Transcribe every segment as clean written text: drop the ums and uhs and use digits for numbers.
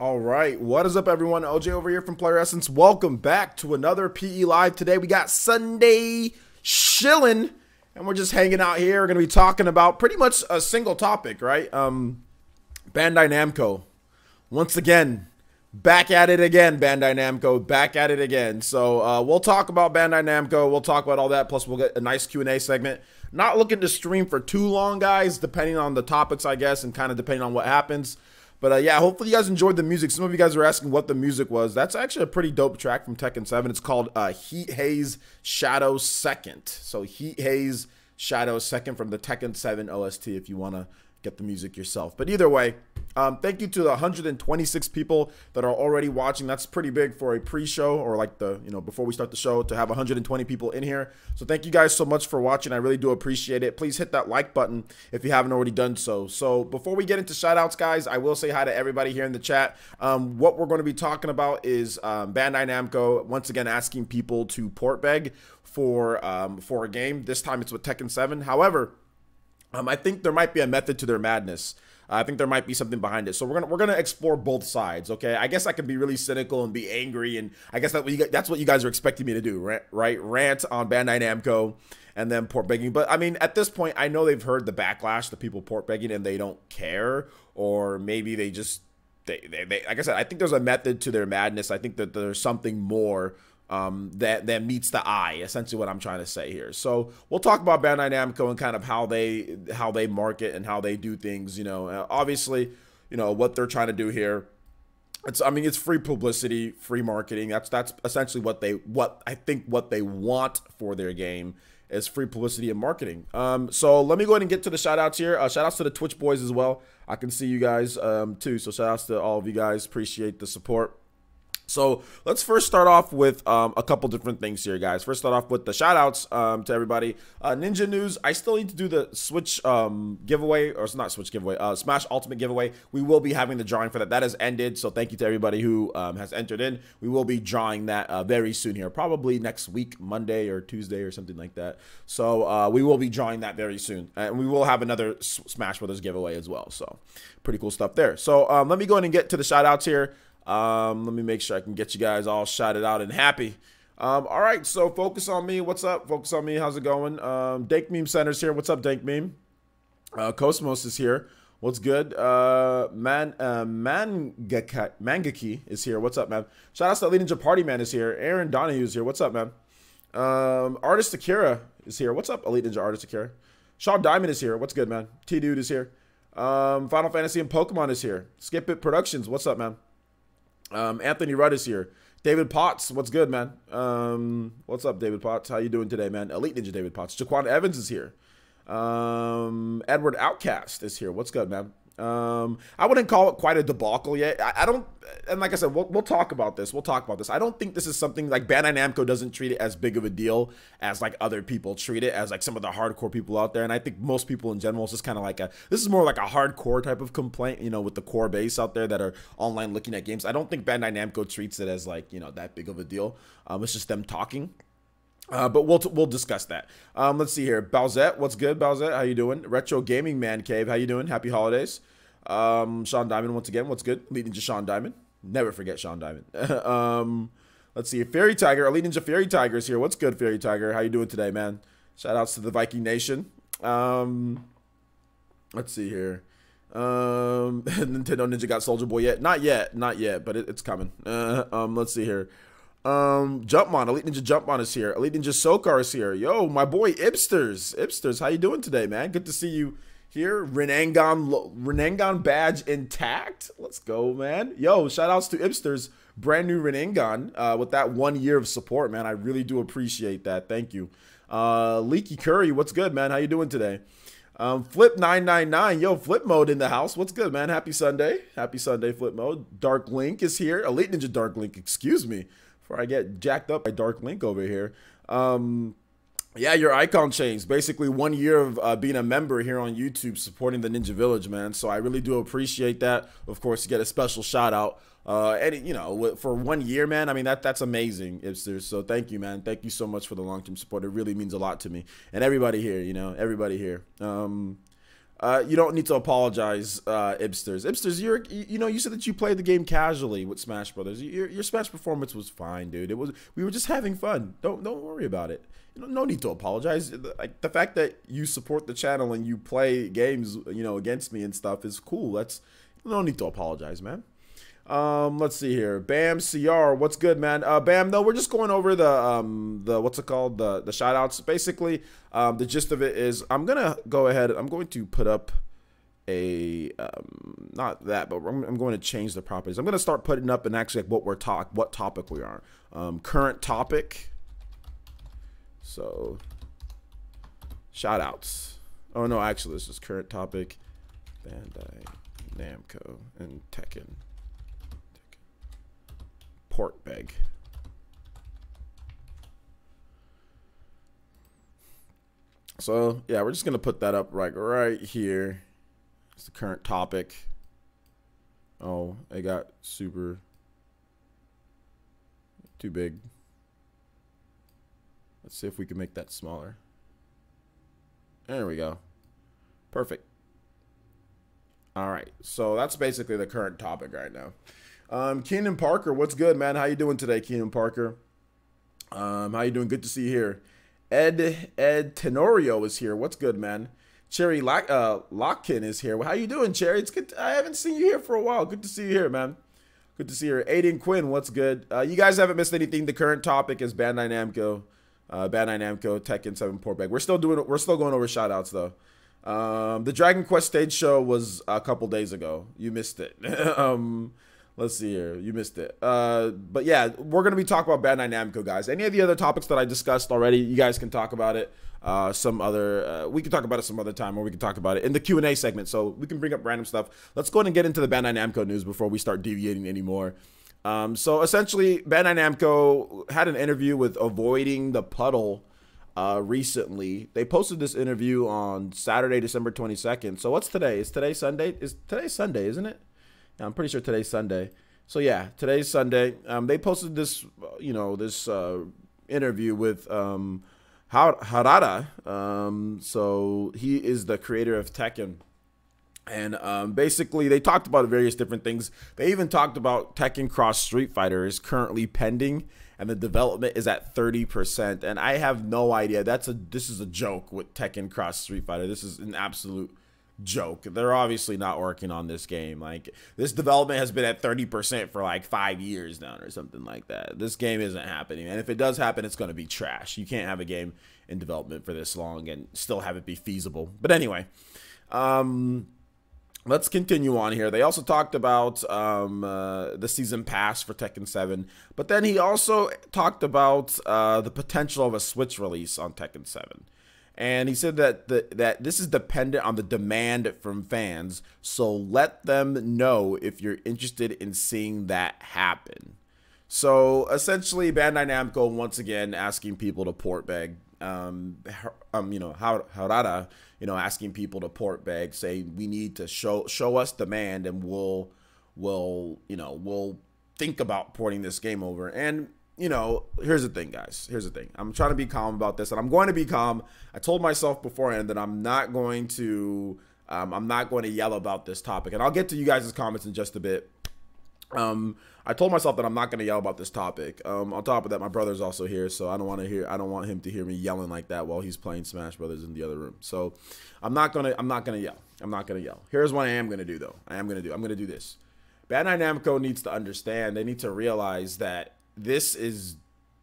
All right, what is up, everyone? LJ over here from Player Essence. Welcome back to another PE Live. Today we got Sunday Chillin, and we're just hanging out here. We're gonna be talking about pretty much a single topic, right? Bandai Namco, once again, back at it again. Bandai Namco, back at it again. So we'll talk about Bandai Namco. We'll talk about all that. Plus, we'll get a nice Q&A segment. Not looking to stream for too long, guys, depending on the topics, I guess, and kind of depending on what happens. But yeah, hopefully you guys enjoyed the music. Some of you guys were asking what the music was. That's actually a pretty dope track from Tekken 7. It's called Heat Haze Shadow Second. So Heat Haze Shadow Second from the Tekken 7 OST if you want to get the music yourself. But either way, thank you to the 126 people that are already watching. That's pretty big for a pre-show or like the, before we start the show to have 120 people in here. So thank you guys so much for watching. I really do appreciate it. Please hit that like button if you haven't already done so. So before we get into shout outs, guys, I will say hi to everybody here in the chat. What we're going to be talking about is Bandai Namco once again asking people to port beg for a game. This time it's with Tekken 7. However, I think there might be a method to their madness. I think there might be something behind it. So we're gonna explore both sides. Okay, I guess I can be really cynical and be angry, and I guess that's what you guys are expecting me to do, right? Rant on Bandai Namco and then port begging. But I mean, at this point, I know they've heard the backlash, the people port begging, and they don't care, or maybe they just they like I said, I think there's a method to their madness. I think that there's something more that meets the eye, essentially what I'm trying to say here. So we'll talk about Bandai Namco and kind of how they market and how they do things. Obviously, what they're trying to do here. It's free publicity, free marketing. That's essentially what I think what they want for their game is free publicity and marketing. So let me go ahead and get to the shout outs here. Shout outs to the Twitch boys as well. I can see you guys too. So shout outs to all of you guys. Appreciate the support. So let's first start off with a couple different things here, guys. First, start off with the shout outs to everybody. Ninja News, I still need to do the Switch giveaway, or it's not Switch giveaway, Smash Ultimate giveaway. We will be having the drawing for that. That has ended, so thank you to everybody who has entered in. We will be drawing that very soon here, probably next week, Monday or Tuesday or something like that. So we will be drawing that very soon. And we will have another Smash Brothers giveaway as well. So pretty cool stuff there. So let me go ahead and get to the shout outs here. Let me make sure I can get you guys all shouted out and happy. All right, so Focus on Me. What's up? Focus on Me. How's it going? Dank Meme Center's here. What's up, Dank Meme? Cosmos is here. What's good? Mangaki is here. What's up, man? Shout out to Elite Ninja Party Man is here. Aaron Donahue is here. What's up, man? Artist Akira is here. What's up, Elite Ninja Artist Akira? Sean Diamond is here. What's good, man? T-Dude is here. Final Fantasy and Pokemon is here. Skip It Productions. What's up, man? Anthony Rudd is here. David Potts, what's good, man? What's up, David Potts? How you doing today, man? Elite Ninja David Potts. Jaquan Evans is here. Edward Outcast is here. What's good, man? I wouldn't call it quite a debacle yet. I don't, and like I said, we'll talk about this. We'll talk about this. I don't think this is something like Bandai Namco doesn't treat it as big of a deal as like other people treat it, as like some of the hardcore people out there. And I think most people in general, it's just kind of like this is more like a hardcore type of complaint, with the core base out there that are online looking at games. I don't think Bandai Namco treats it as like, that big of a deal. It's just them talking. But we'll discuss that. Let's see here. Bowsette, what's good, Bowsette? How you doing? Retro Gaming Man Cave, how you doing? Happy holidays. Sean Diamond, once again, what's good? Elite Ninja Sean Diamond. Never forget Sean Diamond. Let's see. Fairy Tiger, Elite Ninja Fairy Tiger is here. What's good, Fairy Tiger? How you doing today, man? Shout outs to the Viking Nation. Let's see here. Nintendo Ninja got Soldier Boy yet? Not yet, but it's coming. Let's see here. Jumpmon, Elite Ninja Jumpmon is here. Elite Ninja Sokar is here. Yo, my boy Ipsters, how you doing today, man? Good to see you here. Renangon badge intact. Let's go, man. Yo, shout outs to Ipsters, brand new Renangon with that 1 year of support, man. I really do appreciate that. Thank you. Leaky Curry, what's good, man? How you doing today? Flip999, yo, Flip Mode in the house. What's good, man? Happy Sunday, Flip Mode. Dark Link is here. Elite Ninja Dark Link, excuse me, before I get jacked up by Dark Link over here. Yeah, your icon changed. Basically 1 year of being a member here on YouTube, supporting the Ninja Village, man. So I really do appreciate that. Of course, you get a special shout out. And for 1 year, man, I mean, that's amazing, Ipsters. So thank you, man. Thank you so much for the long-term support. It really means a lot to me. And everybody here, everybody here. You don't need to apologize, Ibsters. Ibsters, you said that you played the game casually with Smash Brothers. Your Smash performance was fine, dude. We were just having fun. Don't worry about it. No need to apologize. Like, the fact that you support the channel and you play games, against me and stuff is cool. No need to apologize, man. Let's see here. Bam CR, what's good, man? Bam, no, we're just going over the what's it called? The shout outs. Basically, the gist of it is I'm gonna go ahead, I'm going to put up a not that, but I'm going to change the properties. I'm gonna start putting up and actually like what topic we are. Current topic. So shout outs. Oh no, actually this is current topic. Bandai, Namco, and Tekken. Port beg. So yeah, we're just gonna put that up right here. It's the current topic. Oh, it got super too big. Let's see if we can make that smaller. There we go. Perfect. All right, so that's basically the current topic right now. Keenan Parker, what's good, man? How you doing today, Keenan Parker? How you doing? Good to see you here. Ed Tenorio is here. What's good, man? Cherry Lockkin is here. How you doing, Cherry? It's good. I haven't seen you here for a while. Good to see you here, man. Good to see you here. Aiden Quinn, what's good? You guys haven't missed anything. The current topic is Bandai Namco, Tekken 7 Port Bag. We're still going over shoutouts though. The Dragon Quest stage show was a couple days ago. You missed it. Let's see here. You missed it. But yeah, we're going to be talking about Bandai Namco, guys. Any of the other topics that I discussed already, you guys can talk about it we can talk about it some other time, or we can talk about it in the Q&A segment. So we can bring up random stuff. Let's go ahead and get into the Bandai Namco news before we start deviating anymore. So essentially, Bandai Namco had an interview with Avoiding the Puddle recently. They posted this interview on Saturday, December 22nd. So what's today? Is today Sunday? Today's Sunday, isn't it? I'm pretty sure today's Sunday. So yeah, today's Sunday. They posted this, this interview with Harada. So he is the creator of Tekken. And basically, they talked about various different things. They even talked about Tekken Cross Street Fighter is currently pending, and the development is at 30%. And I have no idea. This is a joke with Tekken Cross Street Fighter. This is an absolute joke. They're obviously not working on this game. Like, this development has been at 30% for like 5 years now or something like that. This game isn't happening, and if it does happen, it's going to be trash. You can't have a game in development for this long and still have it be feasible. But anyway, let's continue on here. They also talked about the season pass for Tekken 7, but then he also talked about the potential of a Switch release on Tekken 7. And he said that that this is dependent on the demand from fans, so let them know if you're interested in seeing that happen. So essentially, Bandai Namco once again asking people to port beg. Harada, asking people to port beg, say we need to show us demand, and we'll think about porting this game over. And here's the thing, guys. Here's the thing. I'm trying to be calm about this, and I'm going to be calm. I told myself beforehand that I'm not going to yell about this topic, and I'll get to you guys' comments in just a bit. I told myself that I'm not going to yell about this topic. On top of that, my brother's also here, so I don't want him to hear me yelling like that while he's playing Smash Brothers in the other room. So I'm not gonna yell. I'm not gonna yell. Here's what I am gonna do though. I'm gonna do this. Bandai Namco needs to understand. They need to realize that this is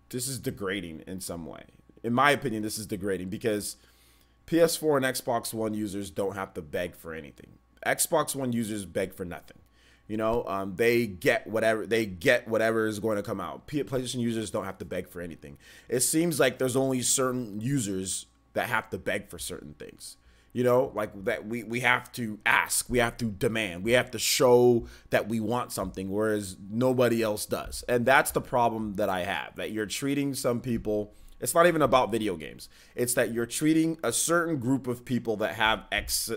degrading in some way. In my opinion, this is degrading because PS4 and Xbox One users don't have to beg for anything. Xbox One users beg for nothing. They get whatever is going to come out. PlayStation users don't have to beg for anything. It seems like there's only certain users that have to beg for certain things. Like that we have to ask, we have to demand, we have to show that we want something, whereas nobody else does. And that's the problem that I have, that you're treating some people, it's not even about video games. It's that you're treating a certain group of people that have X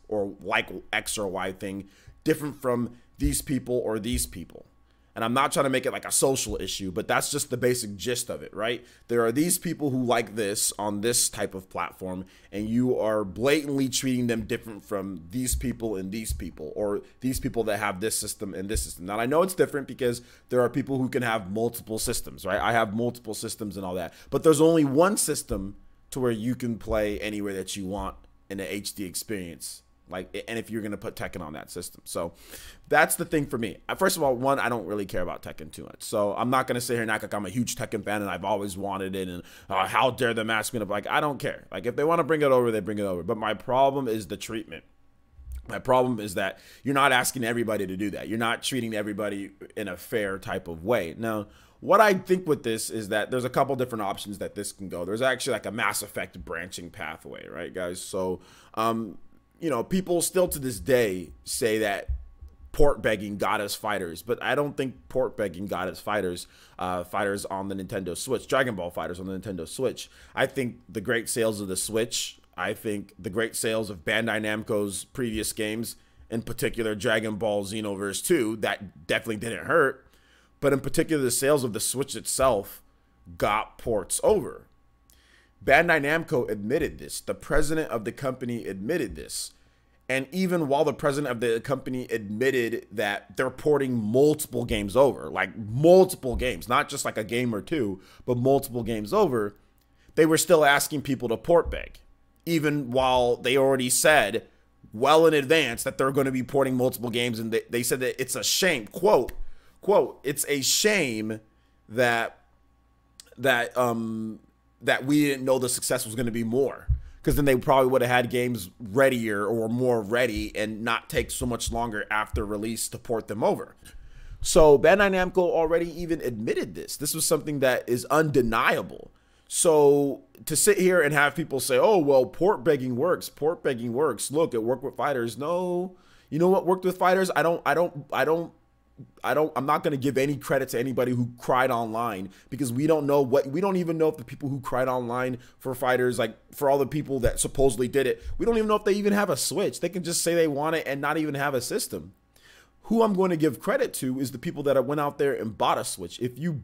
or like X or Y thing different from these people or these people. And I'm not trying to make it like a social issue, but that's just the basic gist of it, right? There are these people who like this on this type of platform, and you are blatantly treating them different from these people and these people, or these people that have this system and this system. Now, I know it's different because there are people who can have multiple systems, right? I have multiple systems and all that, but there's only one system to where you can play anywhere that you want in an HD experience. Like, and if you're going to put Tekken on that system. So that's the thing for me. First of all, one, I don't really care about Tekken too much. So I'm not going to sit here and act like I'm a huge Tekken fan and I've always wanted it. And how dare them ask me to, like, I don't care. Like, if they want to bring it over, they bring it over. But my problem is the treatment. My problem is that you're not asking everybody to do that. You're not treating everybody in a fair type of way. Now, what I think with this is that there's a couple different options that this can go. There's actually like a Mass Effect branching pathway, right, guys? So, you know, people still to this day say that port begging got us fighters, but I don't think port begging got us fighters on the Nintendo Switch, Dragon Ball FighterZ on the Nintendo Switch. I think the great sales of the Switch, I think the great sales of Bandai Namco's previous games, in particular Dragon Ball Xenoverse 2, that definitely didn't hurt, but in particular the sales of the Switch itself got ports over. Bandai Namco admitted this. The president of the company admitted this. And even while the president of the company admitted that they're porting multiple games over, like multiple games, not just like a game or two, but multiple games over, they were still asking people to port beg. Even while they already said well in advance that they're going to be porting multiple games. And they said that it's a shame, quote, it's a shame that we didn't know the success was going to be more, because then they probably would have had games readier or more ready and not take so much longer after release to port them over. So Bandai Namco already even admitted this. This was something that is undeniable. So to sit here and have people say, oh, well, port begging works. Port begging works. Look, it worked with fighters. No, you know what worked with fighters? I'm not going to give any credit to anybody who cried online, because we don't even know if the people who cried online for fighters, like for all the people that supposedly did it, we don't even know if they even have a Switch. They can just say they want it and not even have a system. Who I'm going to give credit to is the people that went out there and bought a Switch. If you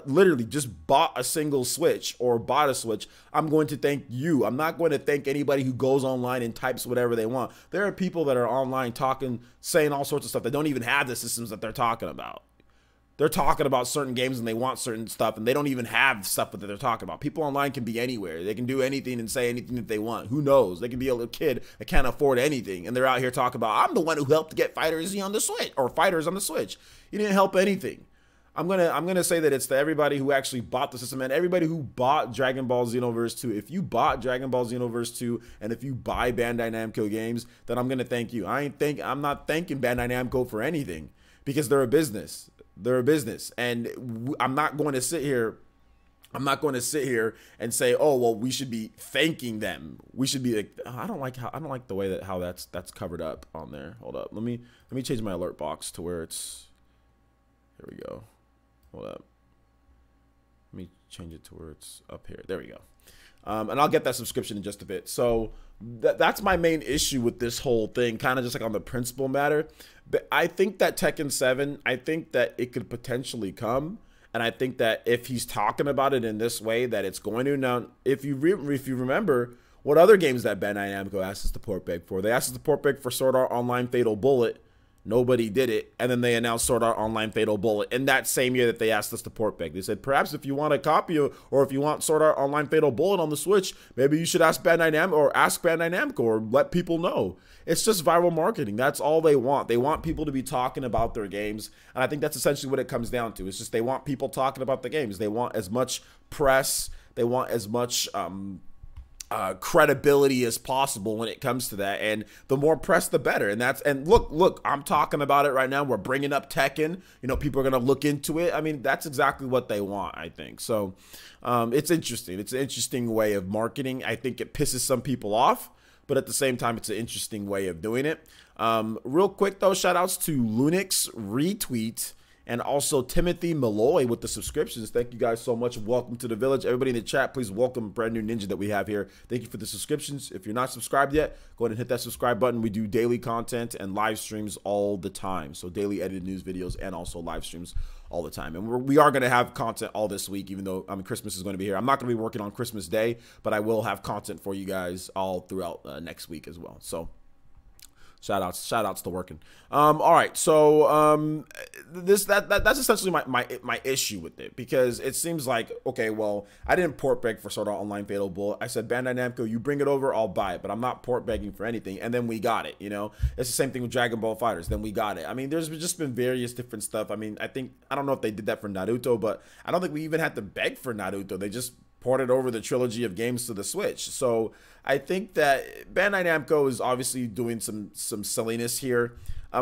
literally just bought a single Switch or bought a Switch, I'm going to thank you. I'm not going to thank anybody who goes online and types whatever they want. There are people that are online talking, saying all sorts of stuff that don't even have the systems that they're talking about. They're talking about certain games and they want certain stuff, and they don't even have stuff that they're talking about. People online can be anywhere. They can do anything and say anything that they want. Who knows? They can be a little kid that can't afford anything, and they're out here talking about, I'm the one who helped get fighters on the Switch, or fighters on the Switch. You didn't help anything. I'm gonna say that it's to everybody who actually bought the system, and everybody who bought Dragon Ball Xenoverse 2. If you bought Dragon Ball Xenoverse 2, and if you buy Bandai Namco games, then I'm gonna thank you. I'm not thanking Bandai Namco for anything, because they're a business. They're a business, and I'm not going to sit here and say, oh, well, we should be thanking them. We should be like, I don't like the way that how that's covered up on there. Hold up. Let me change my alert box to where it's, here we go. Hold up. Let me change it to where it's up here. There we go. And I'll get that subscription in just a bit. So that's my main issue with this whole thing, kind of just like on the principle matter. But I think that Tekken 7, I think that it could potentially come. And I think that if he's talking about it in this way, that it's going to. Now, if you remember, what other games that Bandai Namco asked us to port beg for? They asked us to port beg for Sword Art Online Fatal Bullet. Nobody did it. And then they announced Sword Art Online Fatal Bullet in that same year that they asked us to port beg. They said, perhaps if you want a copy of, or if you want Sword Art Online Fatal Bullet on the Switch, maybe you should ask Bandai Namco or let people know. It's just viral marketing. That's all they want. They want people to be talking about their games. And I think that's essentially what it comes down to. It's just they want people talking about the games. They want as much press. They want as much credibility as possible when it comes to that, and the more press the better. And look, I'm talking about it right now. We're bringing up Tekken. You know, people are gonna look into it. I mean, that's exactly what they want, I think. So it's interesting. It's an interesting way of marketing. I think it pisses some people off, but at the same time, it's an interesting way of doing it. Real quick though, shout outs to Lunix Retweet And also Timothy Malloy with the subscriptions. Thank you guys so much. Welcome to the village. Everybody in the chat, please welcome brand new ninja that we have here. Thank you for the subscriptions. If you're not subscribed yet, go ahead and hit that subscribe button. We do daily content and live streams all the time. So daily edited news videos and also live streams all the time. And we are going to have content all this week, even though Christmas is going to be here. I'm not going to be working on Christmas Day, but I will have content for you guys all throughout next week as well. So shout outs to working. All right, so that's essentially my issue with it, because it seems like, okay, well, I didn't port beg for Sword Art Online Fatal Bullet. I said, Bandai Namco, you bring it over, I'll buy it, but I'm not port begging for anything. And then we got it. You know, it's the same thing with Dragon Ball FighterZ. Then we got it. I mean, there's just been various different stuff. I mean, I don't know if they did that for Naruto, but I don't think we even had to beg for Naruto. They just ported over the trilogy of games to the Switch. So I think that Bandai Namco is obviously doing some silliness here.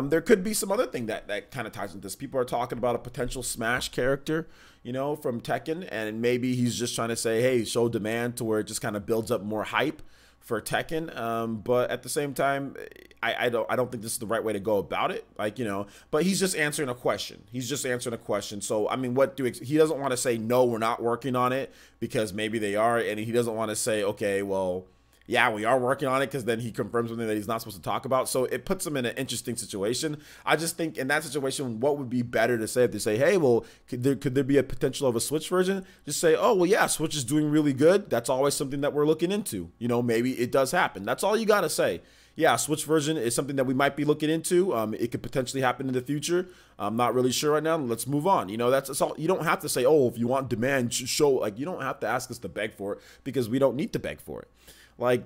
There could be some other thing that kind of ties into this. People are talking about a potential Smash character, you know, from Tekken, and maybe he's just trying to say, hey, show demand to where it just kind of builds up more hype for Tekken. But at the same time, I don't think this is the right way to go about it. Like, you know, but he's just answering a question. He's just answering a question. So, I mean, he doesn't want to say, no, we're not working on it, because maybe they are. And he doesn't want to say, okay, well, yeah, we are working on it, because then he confirms something that he's not supposed to talk about. So it puts him in an interesting situation. I just think in that situation, what would be better to say if they say, hey, well, could there be a potential of a Switch version? Just say, oh, well, yeah, Switch is doing really good. That's always something that we're looking into. You know, maybe it does happen. That's all you got to say. Yeah, Switch version is something that we might be looking into. It could potentially happen in the future. I'm not really sure right now. Let's move on. You know, that's all. You don't have to say, oh, if you want demand, show. Like, you don't have to ask us to beg for it, because we don't need to beg for it. Like,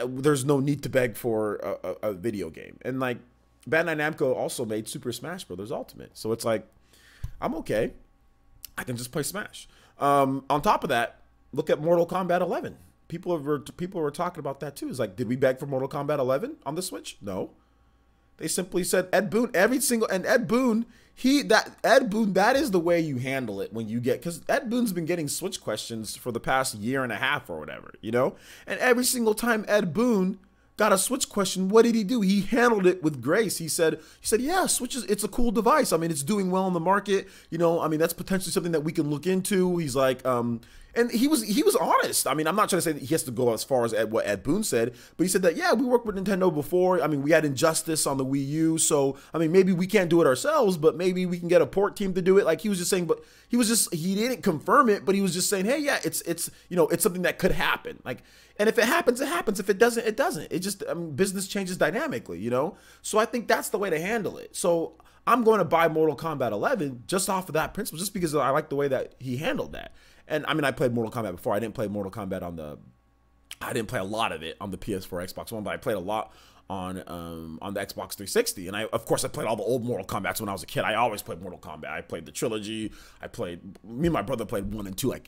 there's no need to beg for a video game. And like, Bandai Namco also made Super Smash Bros. Ultimate. So it's like, I'm okay. I can just play Smash. On top of that, look at Mortal Kombat 11. People were talking about that too. It's like, did we beg for Mortal Kombat 11 on the Switch? No. They simply said Ed Boon, Ed Boon, that is the way you handle it when you get, because Ed Boon's been getting Switch questions for the past year and a half or whatever, you know? And every single time Ed Boon got a Switch question, what did he do? He handled it with grace. He said, yeah, Switch it's a cool device. I mean, it's doing well in the market. You know, I mean, that's potentially something that we can look into. He's like, and he was honest. I mean, I'm not trying to say that he has to go as far as what Ed Boon said, but he said that, yeah, we worked with Nintendo before. I mean, we had Injustice on the Wii U, so I mean, maybe we can't do it ourselves, but maybe we can get a port team to do it. Like, he was just saying, but he didn't confirm it, but he was just saying, hey, yeah, it's you know, it's something that could happen. Like, and if it happens, it happens. If it doesn't, it doesn't. It just, I mean, business changes dynamically, you know? So I think that's the way to handle it. So I'm going to buy Mortal Kombat 11 just off of that principle, just because I like the way that he handled that. And I mean, I played Mortal Kombat before. I didn't play Mortal Kombat I didn't play a lot of it on the PS4, Xbox One, but I played a lot on the Xbox 360. And of course, I played all the old Mortal Kombats when I was a kid. I always played Mortal Kombat. I played the trilogy. Me and my brother played 1 and 2 like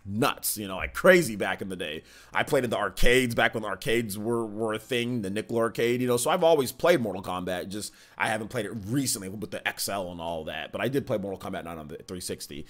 nuts, you know, like crazy back in the day. I played in the arcades back when the arcades were a thing, the Nickel Arcade, you know. So I've always played Mortal Kombat. Just I haven't played it recently with the XL and all that. But I did play Mortal Kombat 9 on the 360.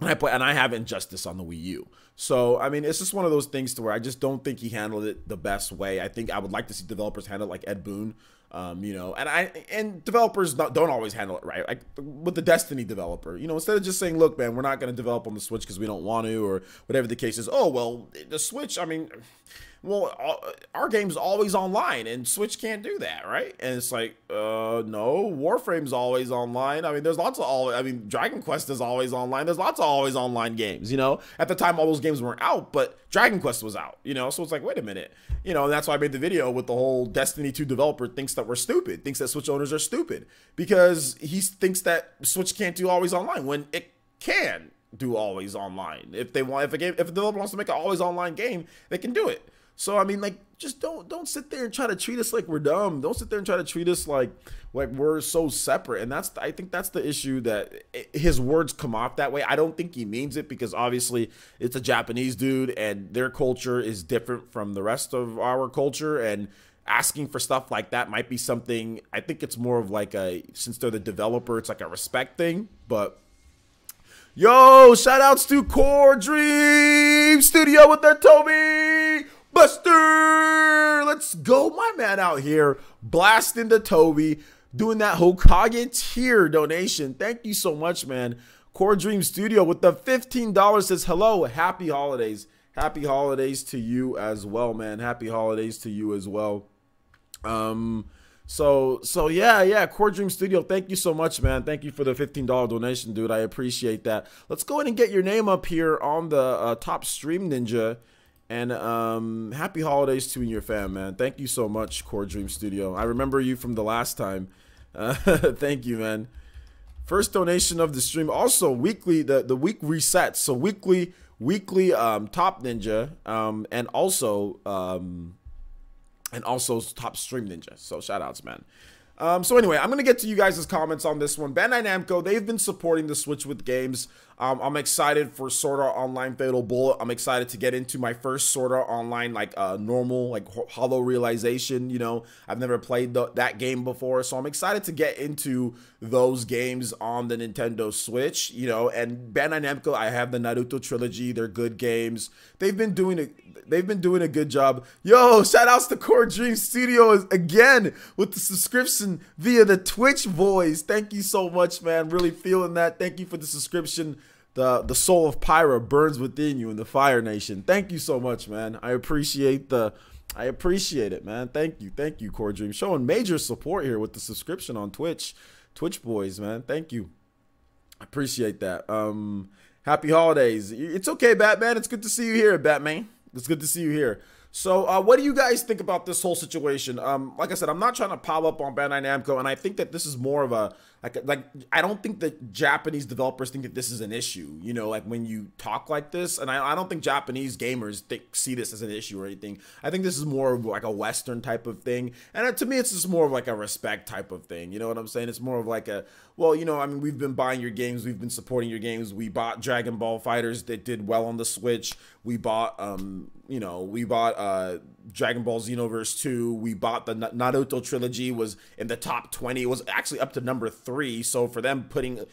And I have Injustice on the Wii U. So, I mean, it's just one of those things to where I just don't think he handled it the best way. I think I would like to see developers handle it like Ed Boon, you know, and developers don't always handle it right. Like with the Destiny developer, you know, instead of just saying, look, man, we're not going to develop on the Switch because we don't want to, or whatever the case is. Oh, well, the Switch, I mean, well, our game's always online, and Switch can't do that, right? And it's like, no, Warframe's always online. I mean, there's lots of Dragon Quest is always online. There's lots of always online games, you know? At the time, all those games weren't out, but Dragon Quest was out, you know? So it's like, wait a minute, you know, and that's why I made the video with the whole Destiny 2 developer thinks that we're stupid, thinks that Switch owners are stupid, because he thinks that Switch can't do always online when it can do always online. If a developer wants to make an always online game, they can do it. So, I mean, like, just don't sit there and try to treat us like we're dumb. Don't sit there and try to treat us like we're so separate. And I think that's the issue, that his words come off that way. I don't think he means it, because obviously it's a Japanese dude and their culture is different from the rest of our culture. And asking for stuff like that might be something, I think it's more of like since they're the developer, it's like a respect thing. But yo, shout outs to Core Dream Studio with their Toby Buster. Let's go, my man out here blasting the Toby. doing that Hokage tier donation. Thank you so much, man. Core Dream Studio with the $15 says, hello, happy holidays. Happy holidays to you as well, man. Happy holidays to you as well. So yeah, Core Dream Studio, thank you so much, man. Thank you for the $15 donation, dude. I appreciate that. Let's go ahead and get your name up here on the top stream, Ninja. And happy holidays to you and your fam, man. Thank you so much, Core Dream Studio. I remember you from the last time. Thank you, man. First donation of the stream. Also, weekly, the week resets. So weekly top ninja, and also top stream ninja. So shout outs, man. So anyway, I'm gonna get to you guys' comments on this one. Bandai Namco, they've been supporting the Switch with games. I'm excited for Sword Art Online Fatal Bullet. I'm excited to get into my first Sword Art Online, like normal, like Hollow Realization. You know, I've never played that game before, so I'm excited to get into those games on the Nintendo Switch. You know, and Bandai Namco, I have the Naruto trilogy. They're good games. They've been doing a good job. Yo, shout outs to Core Dream Studios again with the subscription via the Twitch boys. Thank you so much, man. Really feeling that. Thank you for the subscription. The soul of Pyra burns within you in the Fire Nation. Thank you so much, man. I appreciate it, man. Thank you, Core Dream. Showing major support here with the subscription on Twitch. Twitch boys, man. Thank you. I appreciate that. Happy holidays. It's okay, Batman. It's good to see you here, Batman. It's good to see you here. So what do you guys think about this whole situation? Like I said, I'm not trying to pile up on Bandai Namco, and I think that this is more of a like I don't think that Japanese developers think that this is an issue, you know, like when you talk like this, and I don't think Japanese gamers see this as an issue or anything. I think this is more of like a Western type of thing, and to me it's just more of like a respect type of thing, you know what I'm saying? It's more of like a, well, you know, I mean, we've been buying your games, we've been supporting your games. We bought Dragon Ball FighterZ that did well on the Switch. We bought you know, we bought Dragon Ball Xenoverse 2. We bought the Naruto trilogy, was in the top 20. It was actually up to number 3. So for them putting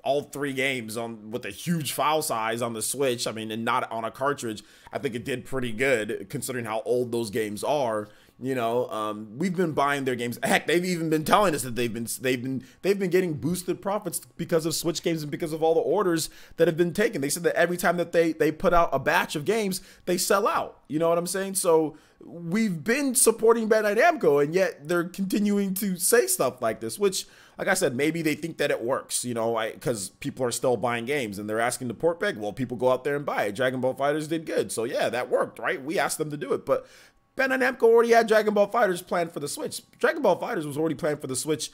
all 3 games on with a huge file size on the Switch, I mean, and not on a cartridge, I think it did pretty good considering how old those games are. You know, we've been buying their games. Heck, they've even been telling us that they've been getting boosted profits because of Switch games and because of all the orders that have been taken. They said that every time that they put out a batch of games, they sell out. You know what I'm saying? So we've been supporting Bandai Namco, and yet they're continuing to say stuff like this, which, like I said, maybe they think that it works, you know, because people are still buying games and they're asking to port back. Well, people go out there and buy it. Dragon Ball FighterZ did good. So yeah, that worked, right? We asked them to do it, but Bandai Namco already had Dragon Ball FighterZ planned for the Switch. Dragon Ball FighterZ was already planned for the Switch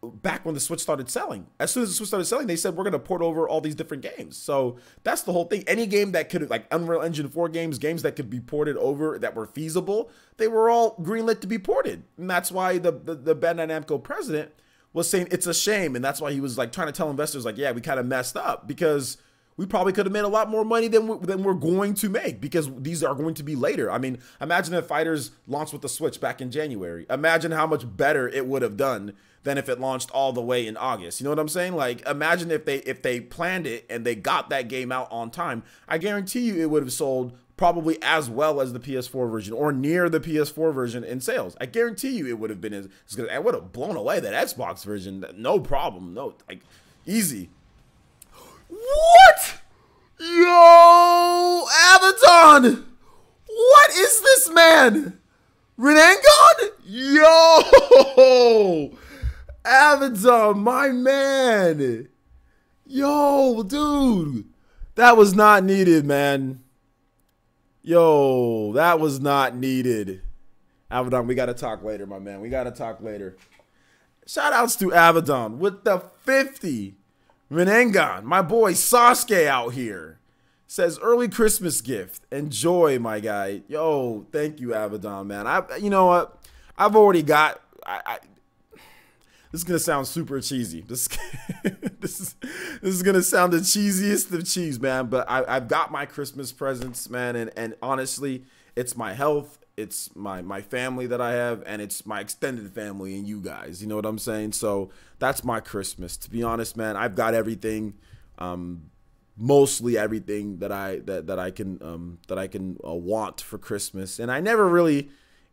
back when the Switch started selling. As soon as the Switch started selling, they said, we're going to port over all these different games. So that's the whole thing. Any game that could, like Unreal Engine 4 games that could be ported over, that were feasible, they were all greenlit to be ported. And that's why the Bandai Namco president was saying it's a shame. And that's why he was like trying to tell investors, like, yeah, we kind of messed up because we probably could have made a lot more money than we're going to make, because these are going to be later. I mean, imagine if FighterZ launched with the Switch back in January. Imagine how much better it would have done than if it launched all the way in August. You know what I'm saying? Like, imagine if they planned it and they got that game out on time. I guarantee you it would have sold probably as well as the PS4 version, or near the PS4 version in sales. I guarantee you it would have been as good. I would have blown away that Xbox version. No problem. No, like, easy. What? Yo, Abaddon! What is this, man? Renangon? Yo! Abaddon, my man! Yo, dude! That was not needed, man. Yo, that was not needed. Abaddon, we gotta talk later, my man. We gotta talk later. Shout outs to Abaddon with the 50. Renangon, my boy Sasuke out here, says early Christmas gift. Enjoy, my guy. Yo, thank you, Abaddon, man. You know what? I've already got. This is gonna sound super cheesy. This is gonna sound the cheesiest of cheese, man. But I've got my Christmas presents, man, and honestly, it's my health. It's my family that I have, and it's my extended family and you guys. You know what I'm saying? So that's my Christmas. To be honest, man, I've got everything, mostly everything that I can want for Christmas. And I never really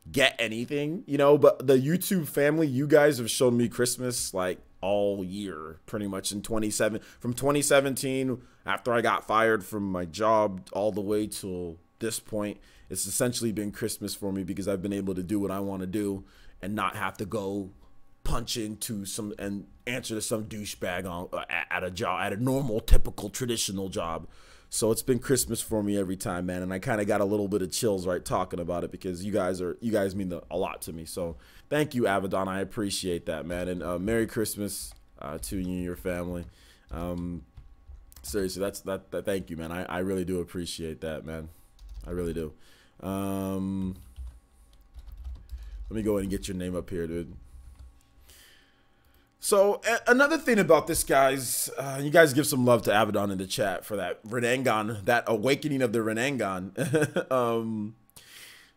get anything, you know, but the YouTube family, you guys have shown me Christmas like all year, pretty much from 2017, after I got fired from my job all the way till this point. It's essentially been Christmas for me because I've been able to do what I want to do and not have to go punch into some and answer to some douchebag at a job, at a normal, typical, traditional job. So it's been Christmas for me every time, man, and I kind of got a little bit of chills right talking about it because you guys mean a lot to me. So thank you, Abaddon. I appreciate that, man, and Merry Christmas to you and your family. Seriously, that's thank you, man. I really do appreciate that, man. I really do. Let me go ahead and get your name up here, dude. So another thing about this, guys, you guys give some love to Abaddon in the chat for that Renangan, that awakening of the Renangan.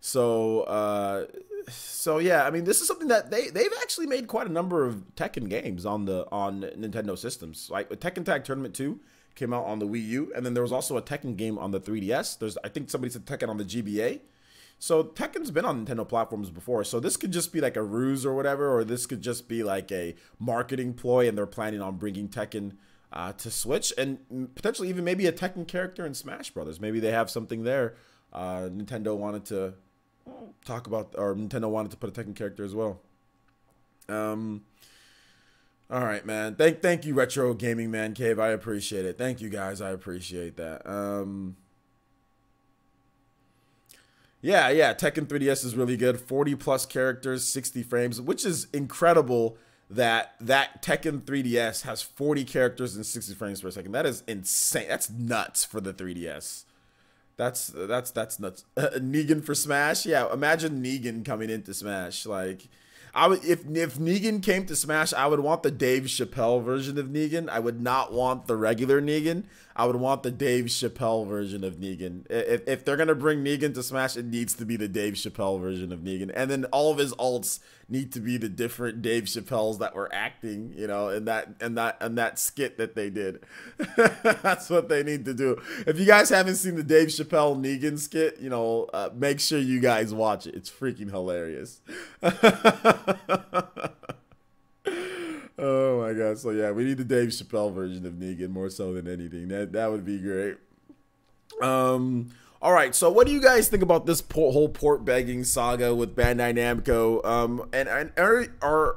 So yeah, I mean, this is something that they've actually made quite a number of Tekken games on Nintendo systems. Like Tekken Tag Tournament 2 came out on the Wii U, and then there was also a Tekken game on the 3DS. I think somebody said Tekken on the GBA. So Tekken's been on Nintendo platforms before, so this could just be like a ruse or whatever, or this could just be like a marketing ploy, and they're planning on bringing Tekken to Switch, and potentially even maybe a Tekken character in Smash Brothers. Maybe they have something there. Nintendo wanted to talk about, or Nintendo wanted to put a Tekken character as well. All right, man. Thank you, Retro Gaming Man Cave. I appreciate it. Thank you, guys. I appreciate that. Yeah, Tekken 3DS is really good. 40 plus characters, 60 frames, which is incredible that Tekken 3DS has 40 characters and 60 frames per second. That is insane. That's nuts for the 3DS. That's nuts. Negan for Smash? Yeah, imagine Negan coming into Smash. Like, if Negan came to Smash, I would want the Dave Chappelle version of Negan. I would not want the regular Negan. I would want the Dave Chappelle version of Negan. If they're gonna bring Negan to Smash, it needs to be the Dave Chappelle version of Negan, and then all of his alts need to be the different Dave Chappelles that were acting, you know, in that skit that they did. That's what they need to do. If you guys haven't seen the Dave Chappelle Negan skit, you know, make sure you guys watch it. It's freaking hilarious. Oh my god. So yeah, we need the Dave Chappelle version of Negan more so than anything. That would be great. All right, so what do you guys think about this whole port begging saga with Bandai Namco? And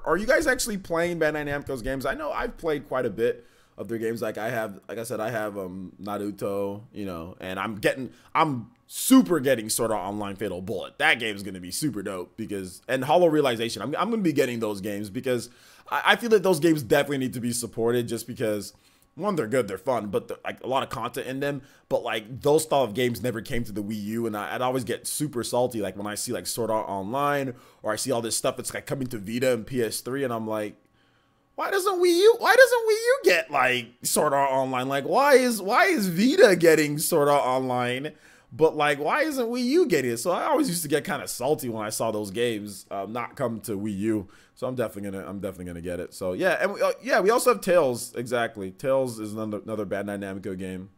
are you guys actually playing Bandai Namco's games? I know I've played quite a bit of their games. Like I said, I have Naruto, you know, and I'm super getting Sword Art Online Fatal Bullet. That game's gonna be super dope and Hollow Realization. I'm gonna be getting those games because I feel that those games definitely need to be supported just because, one, they're good, they're fun, but like a lot of content in them. But like those style of games never came to the Wii U, and I'd always get super salty like when I see like Sword Art Online or I see all this stuff that's like coming to Vita and PS3, and I'm like, why doesn't Wii U get like Sword Art Online? Like why is Vita getting Sword Art Online? But like, why isn't Wii U getting it? So I always used to get kind of salty when I saw those games not come to Wii U. So I'm definitely gonna get it. So yeah, and we also have Tales. Exactly, Tales is another Bandai Namco game.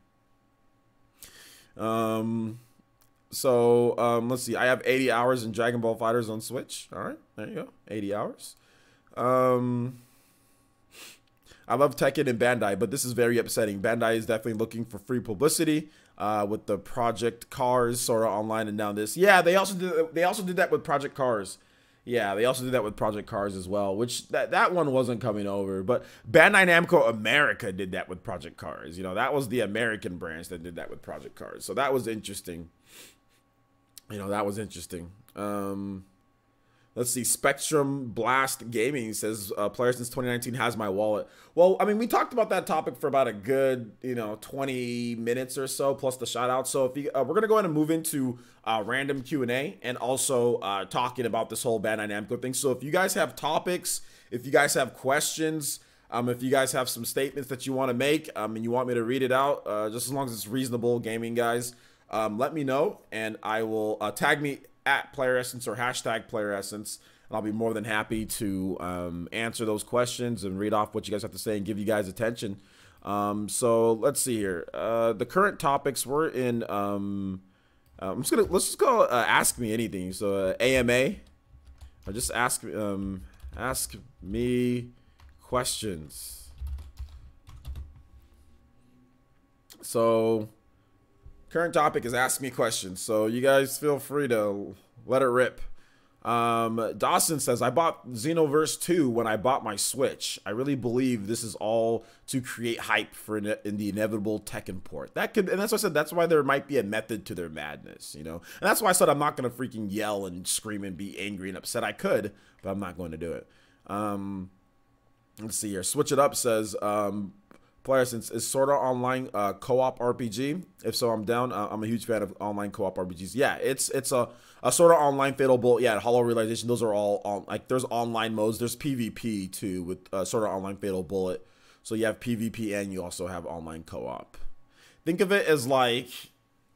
Let's see. I have 80 hours in Dragon Ball FighterZ on Switch. All right, there you go, 80 hours. I love Tekken and Bandai, but this is very upsetting. Bandai is definitely looking for free publicity with the Project Cars, Sword Art Online, and now this. Yeah, they also did that with Project Cars. Yeah, they also did that with Project Cars as well, which that one wasn't coming over. But Bandai Namco America did that with Project Cars. You know, that was the American branch that did that with Project Cars. So that was interesting. You know, that was interesting. Let's see. Spectrum Blast Gaming says, player since 2019 has my wallet. Well, I mean, we talked about that topic for about a good, 20 minutes or so, plus the shout out. So if you, we're going to go ahead and move into random Q&A and also talking about this whole Bandai Namco thing. So if you guys have topics, if you guys have questions, if you guys have some statements that you want to make and you want me to read it out, just as long as it's reasonable gaming, guys, let me know and I will tag me at Player Essence or hashtag Player Essence, and I'll be more than happy to answer those questions and read off what you guys have to say and give you guys attention. So let's see here. The current topics we're in. let's just go ask me anything. So AMA, or just ask me questions. So current topic is ask me questions. So you guys feel free to let it rip. Dawson says, I bought Xenoverse 2 when I bought my Switch. I really believe this is all to create hype for in the inevitable Tekken port. And that's what I said, that's why there might be a method to their madness, you know? And that's why I said I'm not going to freaking yell and scream and be angry and upset. I could, but I'm not going to do it. Let's see here. Switch It Up says, player, since is Sword Art Online co-op RPG? If so, I'm down. I'm a huge fan of online co-op RPGs. Yeah, it's a Sword Art Online, Fatal Bullet, yeah, Hollow Realization. Those are all on, like, there's online modes. There's PvP too with Sword Art Online, Fatal Bullet. So you have PvP and you also have online co-op. Think of it as like,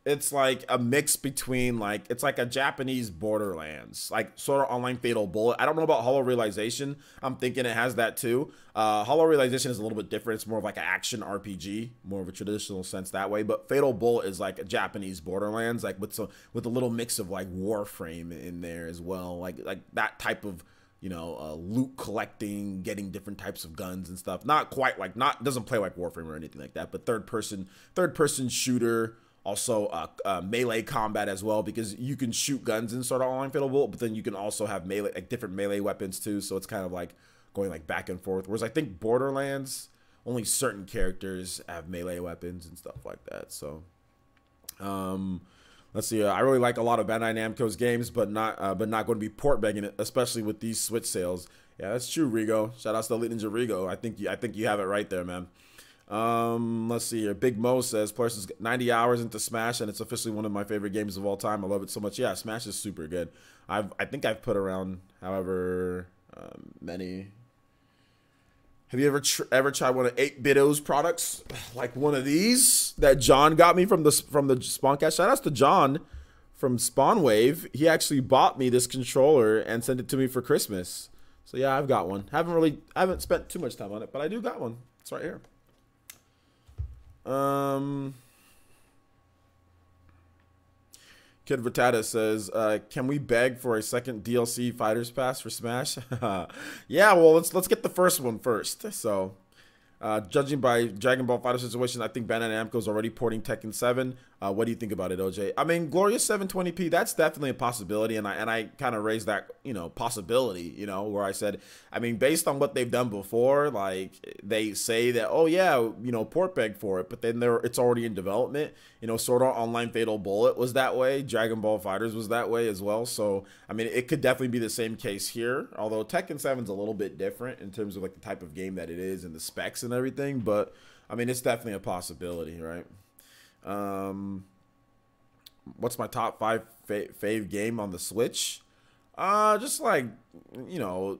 it's like a mix between, like, it's like a Japanese Borderlands, like Sword Art Online, Fatal Bullet. I don't know about Hollow Realization. I'm thinking it has that too. Hollow Realization is a little bit different. It's more of like an action RPG, more of a traditional sense that way. But Fatal Bullet is like a Japanese Borderlands, like with a little mix of like Warframe in there as well, like that type of, you know, loot collecting, getting different types of guns and stuff. Not quite like, doesn't play like Warframe or anything like that, but third person shooter. Also, melee combat as well, because you can shoot guns in Sword Art Online Fatal Bullet, but then you can also have melee, like different melee weapons too. So it's kind of like going like back and forth. Whereas I think Borderlands, only certain characters have melee weapons and stuff like that. So, let's see. I really like a lot of Bandai Namco's games, but not going to be port begging it, especially with these Switch sales. Yeah, that's true, Rigo. Shout out to Elite Ninja Rigo. I think you have it right there, man. Let's see here. Big Mo says, Players 90 hours into Smash, and it's officially one of my favorite games of all time. I love it so much. Yeah, Smash is super good. I think I've put around however many. Have you ever tried one of 8BitO's products, like one of these that John got me from the Spawncast? Shout outs to John from Spawnwave. He actually bought me this controller and sent it to me for Christmas. So yeah, I've got one. Haven't spent too much time on it, but I do got one. It's right here. Kid Vertata says, can we beg for a second DLC Fighters Pass for Smash? Yeah, well, let's get the first one first. So, judging by Dragon Ball Fighter situation, I think Bandai Namco is already porting Tekken 7. What do you think about it, OJ? I mean, glorious 720p, that's definitely a possibility, and I kind of raised that, you know, possibility, you know, where I said, I mean, based on what they've done before, like, they say that, oh yeah, you know, port beg for it, but then it's already in development. You know, Sword Art Online Fatal Bullet was that way, Dragon Ball Fighters was that way as well, so, I mean, it could definitely be the same case here, although Tekken 7's a little bit different in terms of, like, the type of game that it is and the specs and everything, but, I mean, it's definitely a possibility, right? What's my top 5 fave game on the Switch? Just like, you know,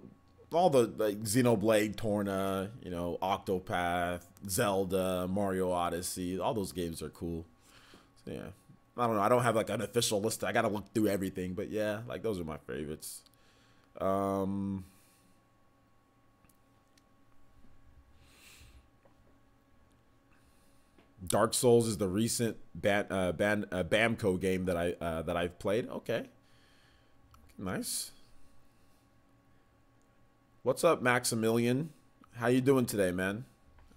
all the like Xenoblade, Torna, you know, Octopath, Zelda, Mario Odyssey. All those games are cool. So, yeah, I don't know. I don't have like an official list. I gotta look through everything, but yeah, like those are my favorites. Dark Souls is the recent Bamco game that I've played. Okay, nice. What's up, Maximilian? How you doing today, man?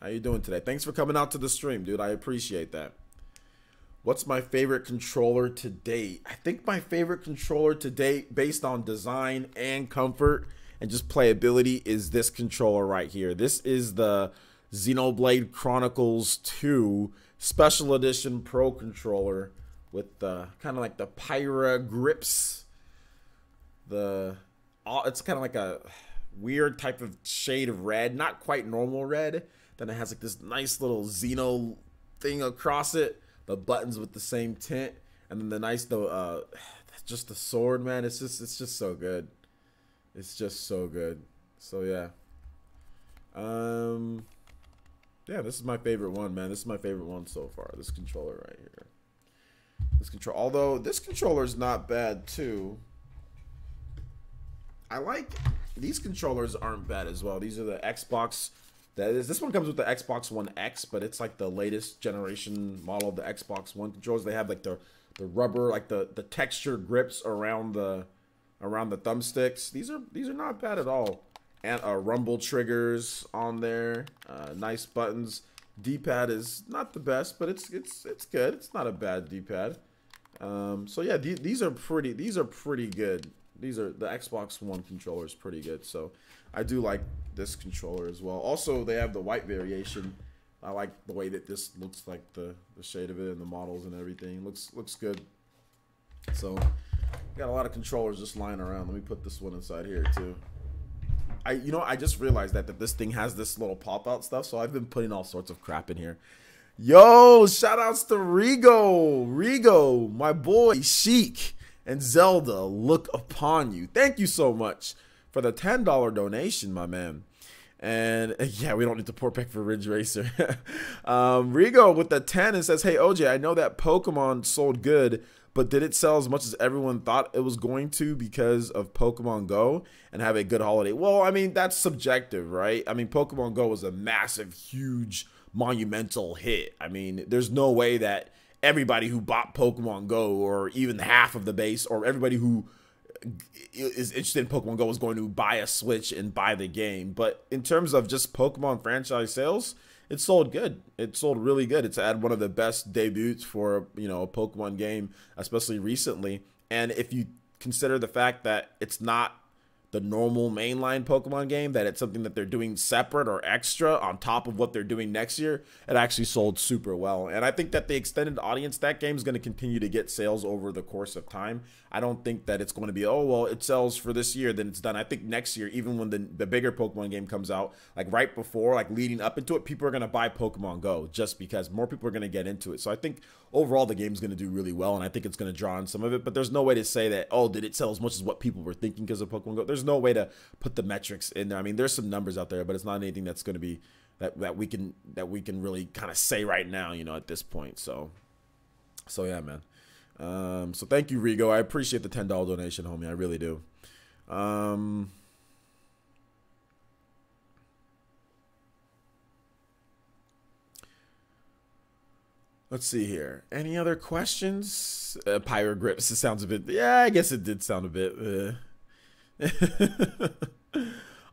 How you doing today? Thanks for coming out to the stream, dude. I appreciate that. What's my favorite controller to date? I think my favorite controller to date, based on design and comfort and just playability, is this controller right here. This is the Xenoblade Chronicles 2 Special Edition Pro Controller with the kind of like the Pyra grips. It's kind of like a weird type of shade of red, not quite normal red. Then it has like this nice little Xeno thing across it. The buttons with the same tint, and then just the sword, man. It's just so good. It's just so good. So yeah. Yeah, this is my favorite one, man. This is my favorite one so far. This controller right here. Although this controller is not bad too. I like these controllers aren't bad as well. These are the Xbox. This one comes with the Xbox One X, but it's like the latest generation model of the Xbox One controllers. They have like the rubber, like the texture grips around the thumbsticks. These are not bad at all. And rumble triggers on there. Nice buttons. D-pad is not the best, but it's good. It's not a bad D-pad. So yeah, these are pretty good. These are the Xbox One controller is pretty good. So I do like this controller as well. Also, they have the white variation. I like the way that this looks, like the shade of it and the models and everything. Looks good. So got a lot of controllers just lying around. Let me put this one inside here too. I just realized that this thing has this little pop-out stuff, so I've been putting all sorts of crap in here. Yo, shout outs to Rigo, my boy Sheik, and Zelda, look upon you. Thank you so much for the $10 donation, my man. And yeah, we don't need to port back for Ridge Racer. Rigo with the 10 and says, hey OJ, I know that Pokemon sold good, but did it sell as much as everyone thought it was going to because of Pokemon Go and have a good holiday? Well, I mean, that's subjective, right? I mean, Pokemon Go was a massive, huge, monumental hit. I mean, there's no way that everybody who bought Pokemon Go, or even half of the base, or everybody who is interested in Pokemon Go is going to buy a Switch and buy the game. But in terms of just Pokemon franchise sales, it sold good. It sold really good. It's had one of the best debuts for, you know, a Pokemon game, especially recently. And if you consider the fact that it's not the normal mainline Pokemon game, that it's something that they're doing separate or extra on top of what they're doing next year, it actually sold super well. And I think that the extended audience, that game is going to continue to get sales over the course of time. I don't think that it's going to be, oh, well, it sells for this year, then it's done. I think next year, even when the bigger Pokemon game comes out, like right before, like leading up into it, people are going to buy Pokemon Go just because more people are going to get into it. So I think overall the game's going to do really well, and I think it's going to draw on some of it. But there's no way to say that, oh, did it sell as much as what people were thinking because of Pokemon Go? There's no way to put the metrics in there. I mean, there's some numbers out there, but it's not anything that's going to be that we can really kind of say right now, you know, at this point. So yeah, man. So thank you, Rigo. I appreciate the $10 donation, homie. I really do. Let's see here. Any other questions? Pyro Grips. It sounds a bit. Yeah, I guess it did sound a bit.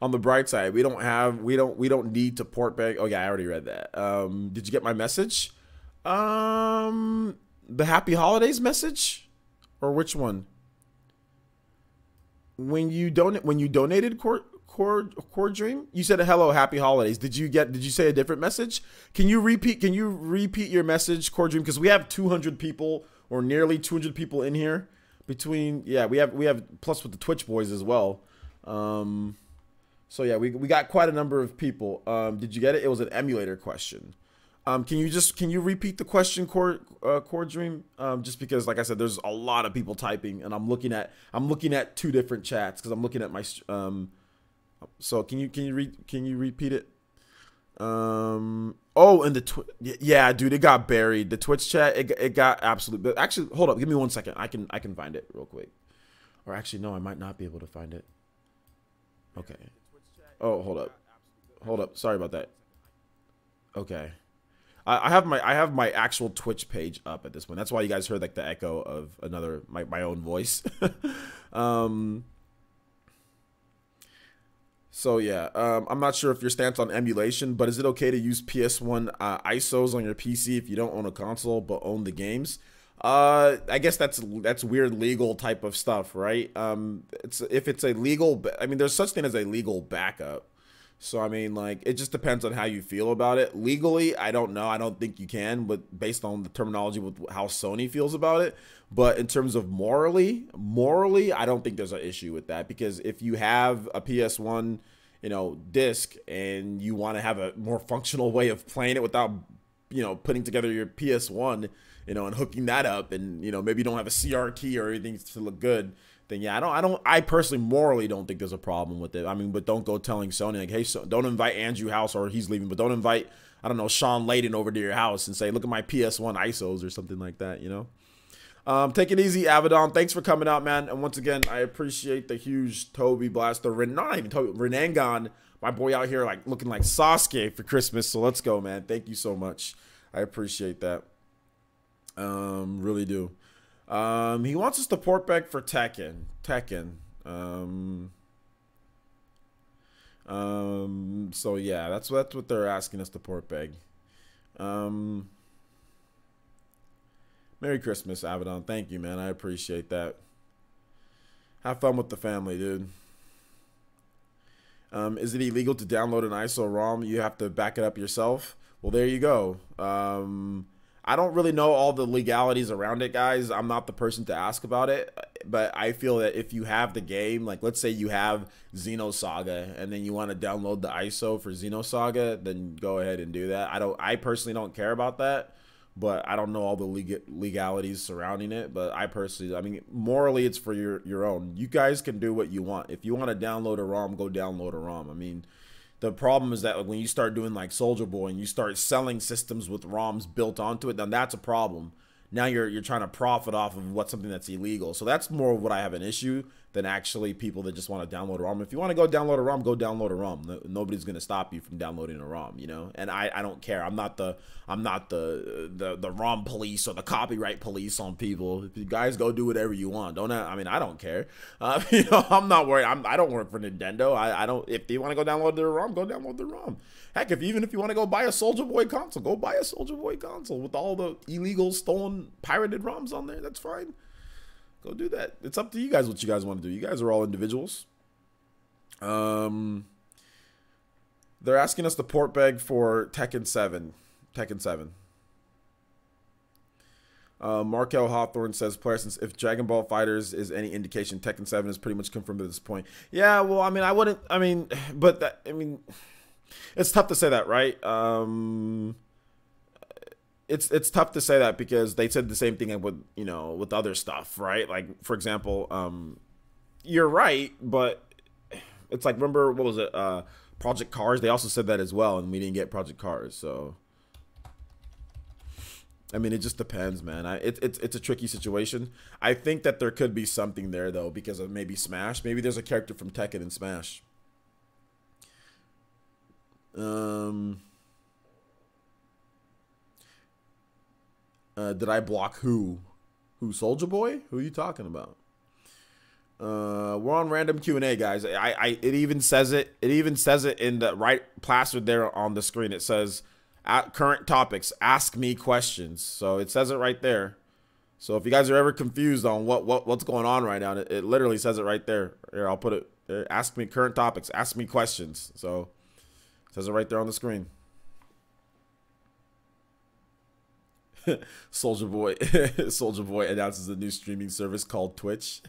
On the bright side, we don't need to port back. Oh yeah, I already read that. Did you get my message? The Happy Holidays message, or which one? When you donated Core Dream, you said hello, Happy Holidays. Did you say a different message? Can you repeat your message, Core Dream? Because we have 200 people, or nearly 200 people in here. We have plus with the Twitch boys as well. So yeah, we got quite a number of people. Did you get it? It was an emulator question. Can you repeat the question, Core Dream? Just because, like I said, there's a lot of people typing, and I'm looking at two different chats because I'm looking at my. So can you repeat it? Oh, and yeah, dude, it got buried. The Twitch chat, it got absolutely. Actually, hold up, give me 1 second. I can find it real quick. Or actually, no, I might not be able to find it. Okay. Oh, hold up. Sorry about that. Okay. I have my actual Twitch page up at this point. That's why you guys heard like the echo of my own voice. So yeah, I'm not sure if your stance on emulation, but is it okay to use PS1 ISOs on your PC if you don't own a console but own the games? I guess that's weird legal type of stuff, right? If it's a legal, I mean, there's such thing as a legal backup. So, I mean, like, it just depends on how you feel about it. Legally, I don't know. I don't think you can, but based on the terminology with how Sony feels about it. But in terms of morally, I don't think there's an issue with that. Because if you have a PS1, you know, disc and you want to have a more functional way of playing it without, you know, putting together your PS1, you know, and hooking that up, and, you know, maybe you don't have a CRT or anything to look good, then yeah, I personally morally don't think there's a problem with it. I mean, but don't go telling Sony like, hey, so don't invite Andrew House, or he's leaving, but don't invite, I don't know, Sean Layden over to your house and say, look at my PS1 ISOs or something like that, you know? Take it easy, Avedon. Thanks for coming out, man. And once again, I appreciate the huge Toby Blaster, not even Toby, Renangon, my boy out here like looking like Sasuke for Christmas. So let's go, man. Thank you so much. I appreciate that. Really do. He wants us to port back for Tekken. So yeah, that's what they're asking us to port beg. Merry Christmas, Abaddon. Thank you, man. I appreciate that. Have fun with the family, dude. Is it illegal to download an ISO ROM? You have to back it up yourself. Well, there you go. I don't really know all the legalities around it, guys. I'm not the person to ask about it, but I feel that if you have the game, like let's say you have Xenosaga and then you want to download the ISO for Xenosaga, then go ahead and do that. I personally don't care about that, but I don't know all the legalities surrounding it. But I personally, I mean, morally, it's for your own. You guys can do what you want. If you want to download a ROM, go download a ROM. I mean, the problem is that when you start doing like Soldier Boy and you start selling systems with ROMs built onto it, then that's a problem. Now you're trying to profit off of something that's illegal. So that's more of what I have an issue than actually people that just want to download a ROM. If you want to go download a ROM, go download a ROM. Nobody's going to stop you from downloading a ROM, you know? And I don't care. I'm not the ROM police or the copyright police on people. If you guys go do whatever you want. I don't care. You know, I'm not worried. I don't work for Nintendo. I don't. If you want to go download the ROM, go download the ROM. Heck, even if you want to go buy a Soldier Boy console, go buy a Soldier Boy console with all the illegal, stolen, pirated ROMs on there. That's fine. Go do that. It's up to you guys what you guys want to do. You guys are all individuals. They're asking us to port beg for Tekken 7. Tekken 7. Markel Hawthorne says, player, since if Dragon Ball Fighters is any indication, Tekken 7 is pretty much confirmed at this point. Yeah, well, I mean, it's tough to say that, right? It's tough to say that because they said the same thing with other stuff, right? Like, for example, you're right, but it's like, remember, what was it? Project Cars, they also said that as well, and we didn't get Project Cars, so I mean, it just depends, man. It's a tricky situation. I think that there could be something there, though, because of maybe Smash. Maybe there's a character from Tekken in Smash. Did I block who? Who, Soldier Boy? Who are you talking about? We're on random Q&A, guys. It even says it. It even says it in the right plastered there on the screen. It says, at current topics, ask me questions. So it says it right there. So if you guys are ever confused on what's going on right now, it literally says it right there. Here, I'll put it. Ask me current topics. Ask me questions. So it says it right there on the screen. Soldier Boy announces a new streaming service called Twitch.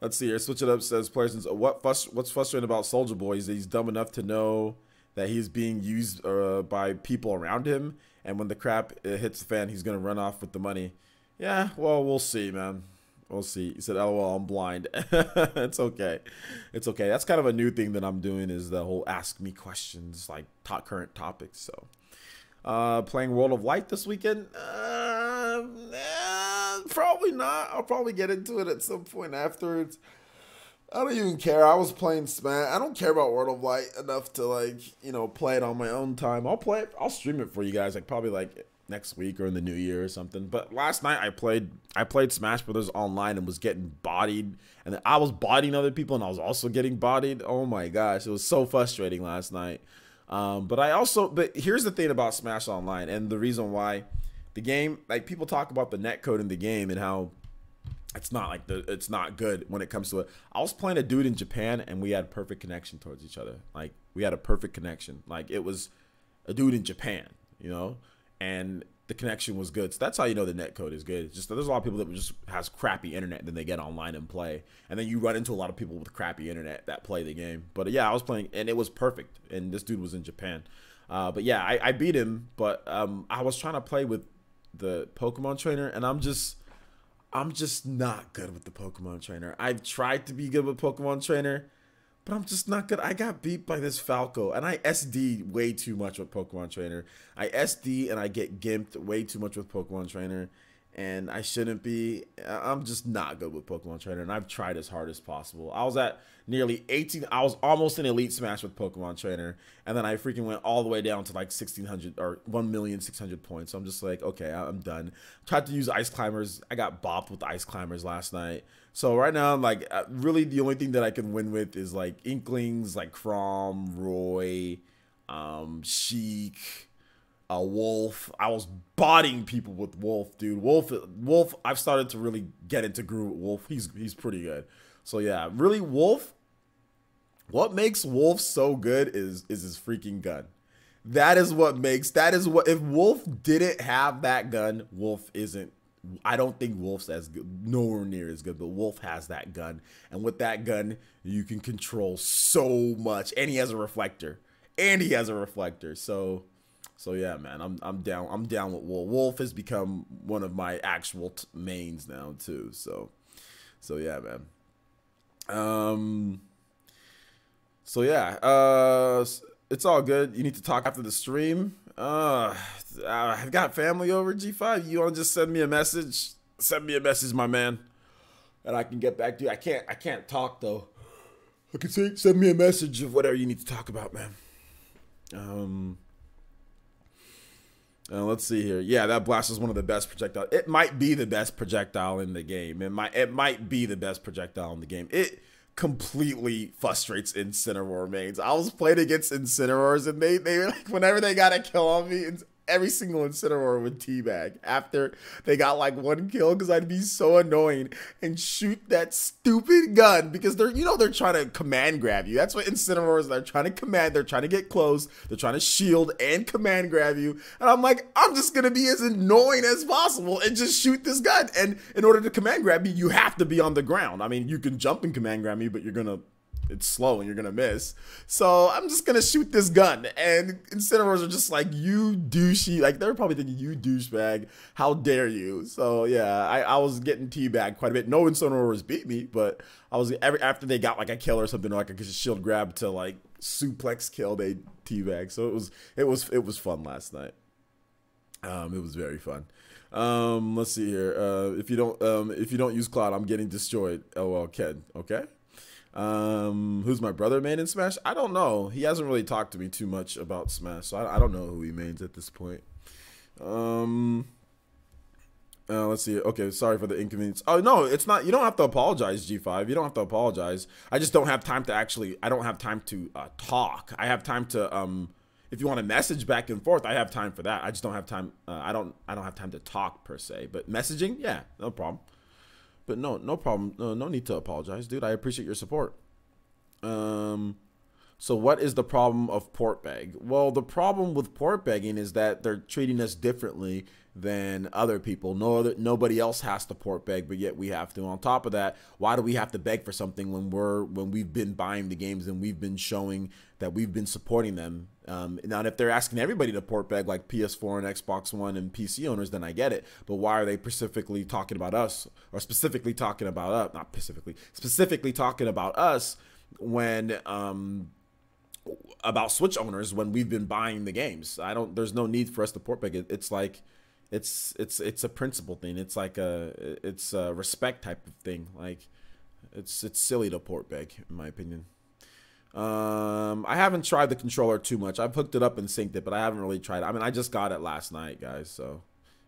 Let's see here. Switch it up says, players, what's frustrating about Soldier Boy is that he's dumb enough to know that he's being used by people around him, and when the crap hits the fan, he's gonna run off with the money. Yeah, well, we'll see, man. We'll see. He said, LOL, I'm blind. It's okay. It's okay. That's kind of a new thing that I'm doing, is the whole ask me questions, like current topics. So playing World of Light this weekend? Probably not. I'll probably get into it at some point afterwards. I don't even care. I was playing Smash. I don't care about World of Light enough to, like, you know, play it on my own time. I'll play it. I'll stream it for you guys, like, probably like next week or in the new year or something. But last night I played Smash Brothers online and was getting bodied, and I was bodying other people and I was also getting bodied. Oh my gosh, it was so frustrating last night. But here's the thing about Smash Online, and the reason why the game, like, people talk about the netcode in the game and how it's not good when it comes to it. I was playing a dude in Japan and we had perfect connection towards each other. Like, we had a perfect connection. Like, it was a dude in Japan, you know, and the connection was good. So that's how you know the netcode is good. It's just there's a lot of people that just has crappy internet and then they get online and play, and then you run into a lot of people with crappy internet that play the game. But yeah, I was playing and it was perfect, and this dude was in Japan. But yeah, I beat him, but I was trying to play with the Pokemon trainer, and I'm just not good with the Pokemon trainer. I've tried to be good with Pokemon trainer, but I'm just not good. I got beat by this Falco, and I SD way too much with Pokemon trainer. I SD and I get gimped way too much with Pokemon trainer, and I shouldn't be. I'm just not good with Pokemon Trainer, and I've tried as hard as possible. I was at nearly 18. I was almost in Elite Smash with Pokemon Trainer, and then I freaking went all the way down to like 1,600 or 1,600,000 points. So I'm just like, okay, I'm done. Tried to use Ice Climbers. I got bopped with Ice Climbers last night. So right now, I'm like, really the only thing that I can win with is like Inklings, like Chrom, Roy, Sheik, Wolf. I was botting people with Wolf, dude. Wolf. I've started to really get into groove with Wolf. He's pretty good. So yeah, really, Wolf. What makes Wolf so good is his freaking gun. That is what. If Wolf didn't have that gun, Wolf isn't. I don't think Wolf's as good, nowhere near as good, but Wolf has that gun, and with that gun, you can control so much. And he has a reflector, So yeah, man, I'm down. I'm down with Wolf. Wolf has become one of my actual mains now too. So yeah, man. So yeah, it's all good. You need to talk after the stream. I've got family over G5. You want to just send me a message? Send me a message, my man, and I can get back to you. I can't talk though. I can say send me a message of whatever you need to talk about, man. Let's see here. Yeah, that blast is one of the best projectiles. It might be the best projectile in the game. It might be the best projectile in the game. It completely frustrates Incineroar mains. I was playing against Incineroars, and they like, whenever they got a kill on me, every single Incineroar would teabag after they got like one kill, because I'd be so annoying and shoot that stupid gun, because they're trying to command grab you. That's what Incineroars, they're trying to command, they're trying to get close, they're trying to shield and command grab you, and I'm like, I'm just gonna be as annoying as possible and just shoot this gun. And in order to command grab me, you have to be on the ground. I mean, you can jump and command grab me, but it's slow and you're gonna miss. So I'm just gonna shoot this gun, and Incineroars are just like, you douchey. Like, they're probably thinking, you douchebag, how dare you. So yeah, I was getting teabagged quite a bit. No Incineroars beat me, but I was after they got like a kill or something, or like a shield grab to like suplex kill, they teabag. So it was fun last night. It was very fun. Let's see here. If you don't use Cloud, I'm getting destroyed. Oh well, Ken. Okay. Who's my brother main in Smash? I don't know. He hasn't really talked to me too much about Smash, so I don't know who he mains at this point. Let's see. Okay, sorry for the inconvenience. Oh no, it's not. You don't have to apologize, G5. You don't have to apologize. I just don't have time to I don't have time to talk. I have time to if you want to message back and forth, I have time for that. I just don't have time. I don't have time to talk per se. But messaging, yeah, no problem. But no problem. No need to apologize, dude. I appreciate your support. So what is the problem of port bag? Well, the problem with port bagging is that they're treating us differently than other people. Nobody else has to port bag, but yet we have to. On top of that, why do we have to beg for something when we've been buying the games and we've been showing that we've been supporting them? Now, if they're asking everybody to port bag like PS4 and Xbox One and PC owners, then I get it. But why are they specifically talking about us, or specifically talking about us? Not specifically talking about us when about Switch owners when we've been buying the games? There's no need for us to port bag. It's like it's a principle thing. It's like it's a respect type of thing. Like it's silly to port bag, in my opinion. I haven't tried the controller too much. I've hooked it up and synced it, but I haven't really tried it. I mean, I just got it last night, guys, so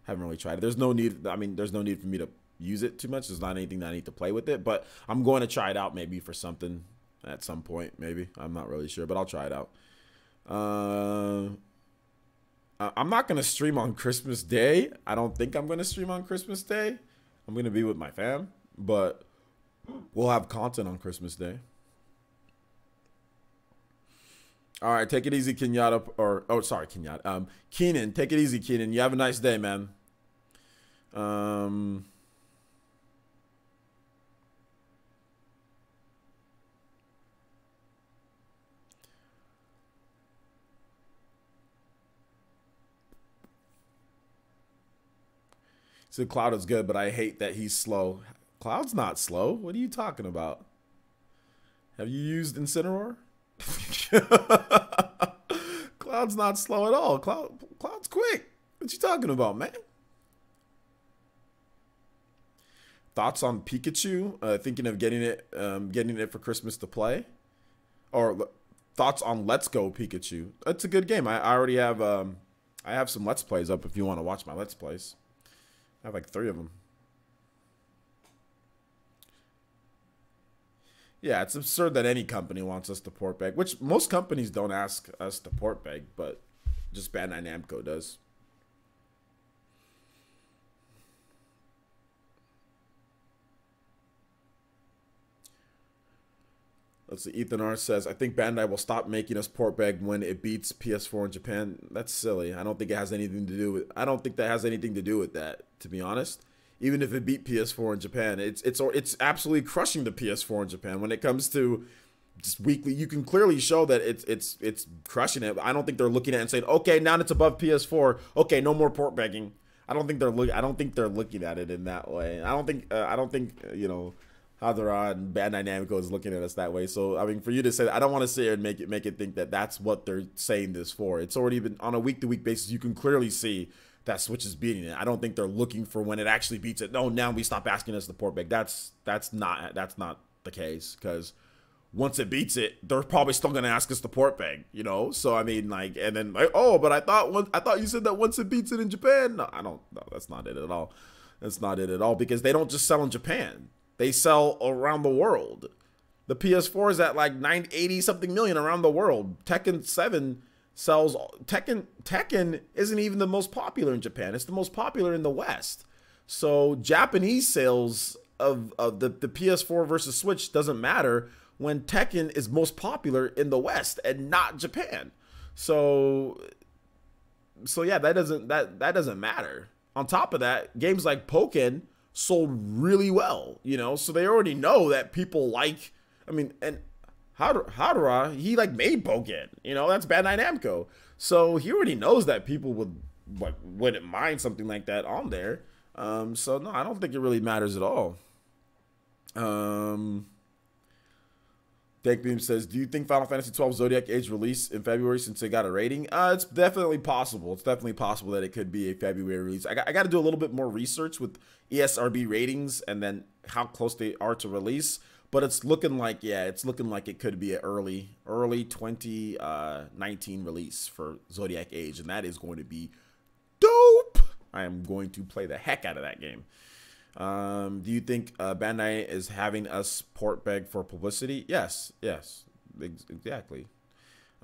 haven't really tried it. There's no need. I mean, there's no need for me to use it too much. There's not anything that I need to play with it, but I'm going to try it out maybe for something at some point. Maybe, I'm not really sure, but I'll try it out. I'm not going to stream on Christmas Day. I don't think I'm going to stream on Christmas Day. I'm going to be with my fam, but we'll have content on Christmas Day. All right, take it easy, Kenyatta. Sorry, Kenyatta. Keenan, take it easy, Keenan. You have a nice day, man. So Cloud is good, but I hate that he's slow. Cloud's not slow. What are you talking about? Have you used Incineroar? Cloud's not slow at all. Cloud's quick. What you talking about, man? Thoughts on Pikachu? Thinking of getting it for Christmas to play, or thoughts on Let's Go Pikachu? It's a good game. I already have I have some Let's Plays up if you want to watch my Let's Plays. I have like 3 of them. Yeah, it's absurd that any company wants us to port bag, which most companies don't ask us to port bag, but just Bandai Namco does. Let's see. Ethan R says, I think Bandai will stop making us port bag when it beats PS4 in Japan. That's silly. I don't think it has anything to do with. I don't think that has anything to do with that, to be honest. Even if it beat PS4 in Japan, it's absolutely crushing the PS4 in Japan when it comes to just weekly. You can clearly show that it's crushing it. I don't think they're looking at it and saying, okay, now it's above PS4. Okay, no more port begging. I don't think they're looking at it in that way. I don't think you know, Hadara and Bandai Namco is looking at us that way. So, I mean, for you to say that, I don't want to sit here and make it think that that's what they're saying this for. It's already been on a week-to-week basis. You can clearly see that Switch is beating it. I don't think they're looking for when it actually beats it. No, now we stop asking us to port back. That's not the case, because once it beats it, they're probably still gonna ask us to port bag, you know. So I mean, like, and then like, oh, but I thought you said that once it beats it in Japan. No, I don't. No, that's not it at all. That's not it at all, because they don't just sell in Japan. They sell around the world. The PS4 is at like 980 something million around the world. Tekken 7 sells. Tekken isn't even the most popular in Japan. It's the most popular in the West. So Japanese sales of the PS4 versus Switch doesn't matter when Tekken is most popular in the West and not Japan. So yeah, that doesn't matter. On top of that, games like Pokken sold really well, you know, so they already know that people like, I mean, and Hadara, he like made Pokken, you know, that's Bandai Namco. So he already knows that people wouldn't mind something like that on there. So no, I don't think it really matters at all. Deckbeam says, do you think Final Fantasy XII Zodiac Age release in February since it got a rating? It's definitely possible. It's definitely possible that it could be a February release. I got to do a little bit more research with ESRB ratings and then how close they are to release. But it's looking like, yeah, it's looking like it could be an early 2019 release for Zodiac Age. And that is going to be dope. I am going to play the heck out of that game. Do you think Bandai is having us port beg for publicity? Yes, exactly.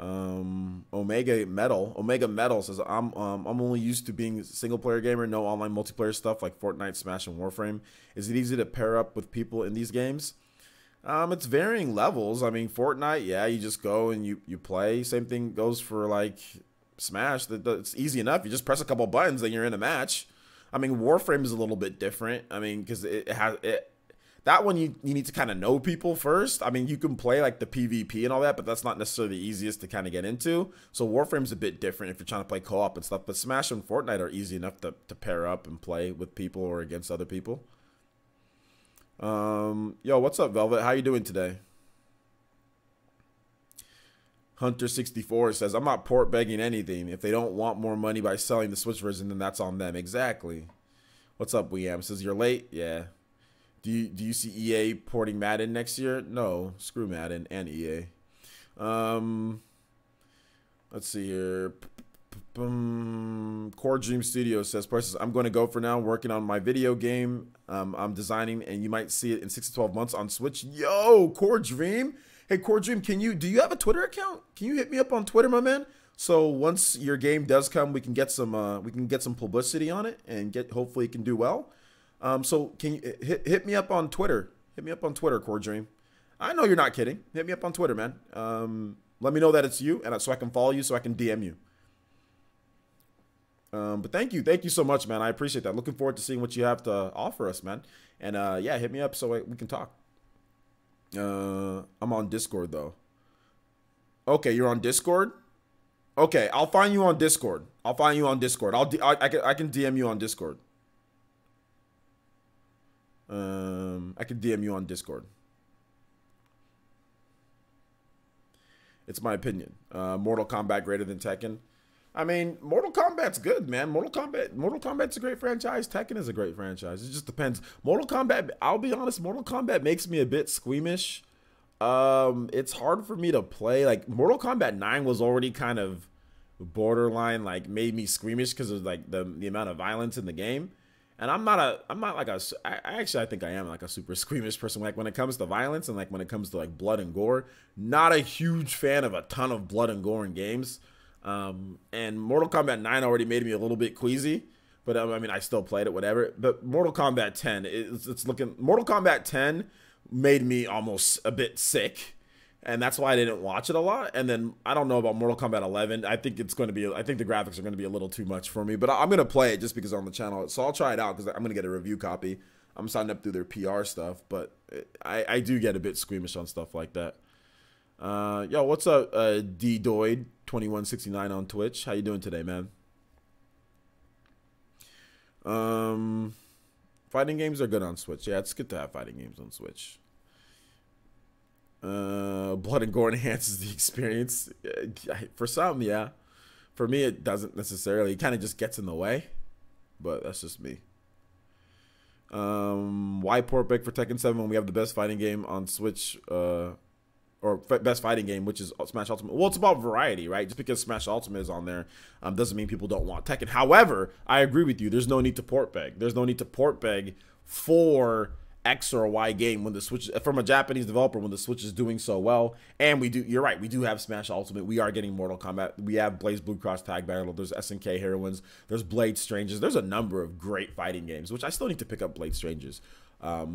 Omega Metal says, I'm only used to being a single player gamer, no online multiplayer stuff like Fortnite, Smash, and Warframe. Is it easy to pair up with people in these games? It's varying levels. I mean, Fortnite, yeah, you just go and you play. Same thing goes for like Smash. It's easy enough. You just press a couple buttons, then you're in a match. I mean, Warframe is a little bit different. I mean, because that one you need to kind of know people first. I mean, you can play like the PvP and all that, but that's not necessarily the easiest to kind of get into. So Warframe's a bit different if you're trying to play co-op and stuff. But Smash and Fortnite are easy enough to pair up and play with people or against other people. Yo, what's up, Velvet? How you doing today? Hunter64 says, I'm not port begging anything. If they don't want more money by selling the Switch version, then that's on them. Exactly. What's up, Weam? Says, you're late? Yeah. Do you see EA porting Madden next year? No. Screw Madden and EA. Let's see here. Core Dream Studio says, Prices, I'm going to go for now, working on my video game I'm designing, and you might see it in 6 to 12 months on Switch. Yo, Core Dream. Hey, Core Dream, do you have a Twitter account? Can you hit me up on Twitter, my man? So once your game does come, we can get some publicity on it, and hopefully it can do well. So can you hit me up on Twitter? Hit me up on Twitter, Core Dream. I know you're not kidding. Hit me up on Twitter, man. Let me know that it's you, and so I can follow you, so I can DM you. But thank you so much, man. I appreciate that. Looking forward to seeing what you have to offer us, man. And yeah, hit me up so we can talk. I'm on Discord though. Okay, you're on Discord. Okay, I'll find you on Discord. I can DM you on Discord. I can DM you on Discord. It's my opinion. Mortal Kombat greater than Tekken. I mean, Mortal Kombat's good, man. Mortal Kombat's a great franchise. Tekken is a great franchise. It just depends. Mortal Kombat, I'll be honest, Mortal Kombat makes me a bit squeamish. It's hard for me to play. Like Mortal Kombat 9 was already kind of borderline, like made me squeamish because of like the amount of violence in the game. And I'm not like I think I am like a super squeamish person. Like when it comes to violence and like when it comes to like blood and gore, not a huge fan of a ton of blood and gore in games. And Mortal Kombat 9 already made me a little bit queasy, but I mean, I still played it, whatever. But Mortal Kombat 10, Mortal Kombat 10 made me almost a bit sick, and that's why I didn't watch it a lot. And then I don't know about Mortal Kombat 11. I think the graphics are going to be a little too much for me, but I'm going to play it just because on the channel. So I'll try it out because I'm going to get a review copy. I'm signing up through their PR stuff, but I do get a bit squeamish on stuff like that. Yo, what's up, D-Doid2169 on Twitch? How you doing today, man? Fighting games are good on Switch. Yeah, it's good to have fighting games on Switch. Blood and gore enhances the experience. For some, yeah. For me, it doesn't necessarily. It kind of just gets in the way, but that's just me. Why port back for Tekken 7 when we have the best fighting game on Switch? Or best fighting game, which is Smash Ultimate. Well, it's about variety, right? Just because Smash Ultimate is on there doesn't mean people don't want Tekken. However, I agree with you. There's no need to port beg. There's no need to port beg for X or Y game when the Switch, from a Japanese developer, when the Switch is doing so well. And we do, you're right, we do have Smash Ultimate. We are getting Mortal Kombat. We have Blaze Blue Cross Tag Battle. There's SNK Heroines. There's Blade Strangers. There's a number of great fighting games, which I still need to pick up Blade Strangers. But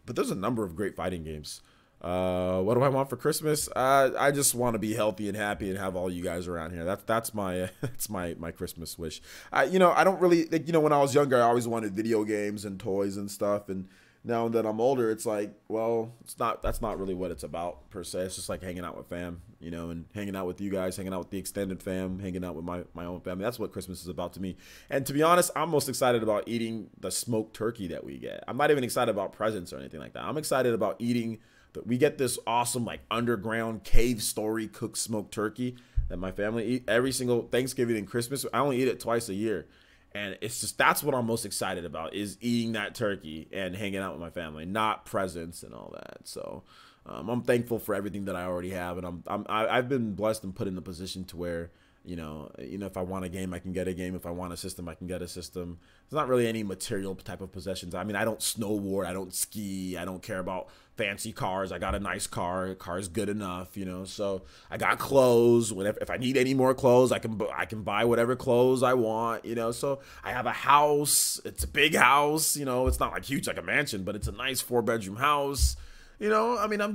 there's a number of great fighting games. What do I want for Christmas? I just want to be healthy and happy and have all you guys around here. That's my my Christmas wish. You know, I don't really like, you know, when I was younger, I always wanted video games and toys and stuff. And now that I'm older, it's like, well, that's not really what it's about per se. It's just like hanging out with fam, you know, and hanging out with you guys, hanging out with the extended fam, hanging out with my own family. That's what Christmas is about to me. And to be honest, I'm most excited about eating the smoked turkey that we get. I'm not even excited about presents or anything like that. I'm excited about eating. But we get this awesome like underground cave story cooked smoked turkey that my family eat every single Thanksgiving and Christmas. I only eat it twice a year. And it's just, that's what I'm most excited about, is eating that turkey and hanging out with my family, not presents and all that. So I'm thankful for everything that I already have. And I've been blessed and put in a position to where, you know, if I want a game, I can get a game. If I want a system, I can get a system. There's not really any material type of possessions. I mean, I don't snowboard. I don't ski. I don't care about fancy cars. I got a nice car. The car is good enough, you know. So I got clothes. If I need any more clothes, I can buy whatever clothes I want, you know. So I have a house. It's a big house, you know. It's not like huge like a mansion, but it's a nice 4-bedroom house. You know, I mean, I'm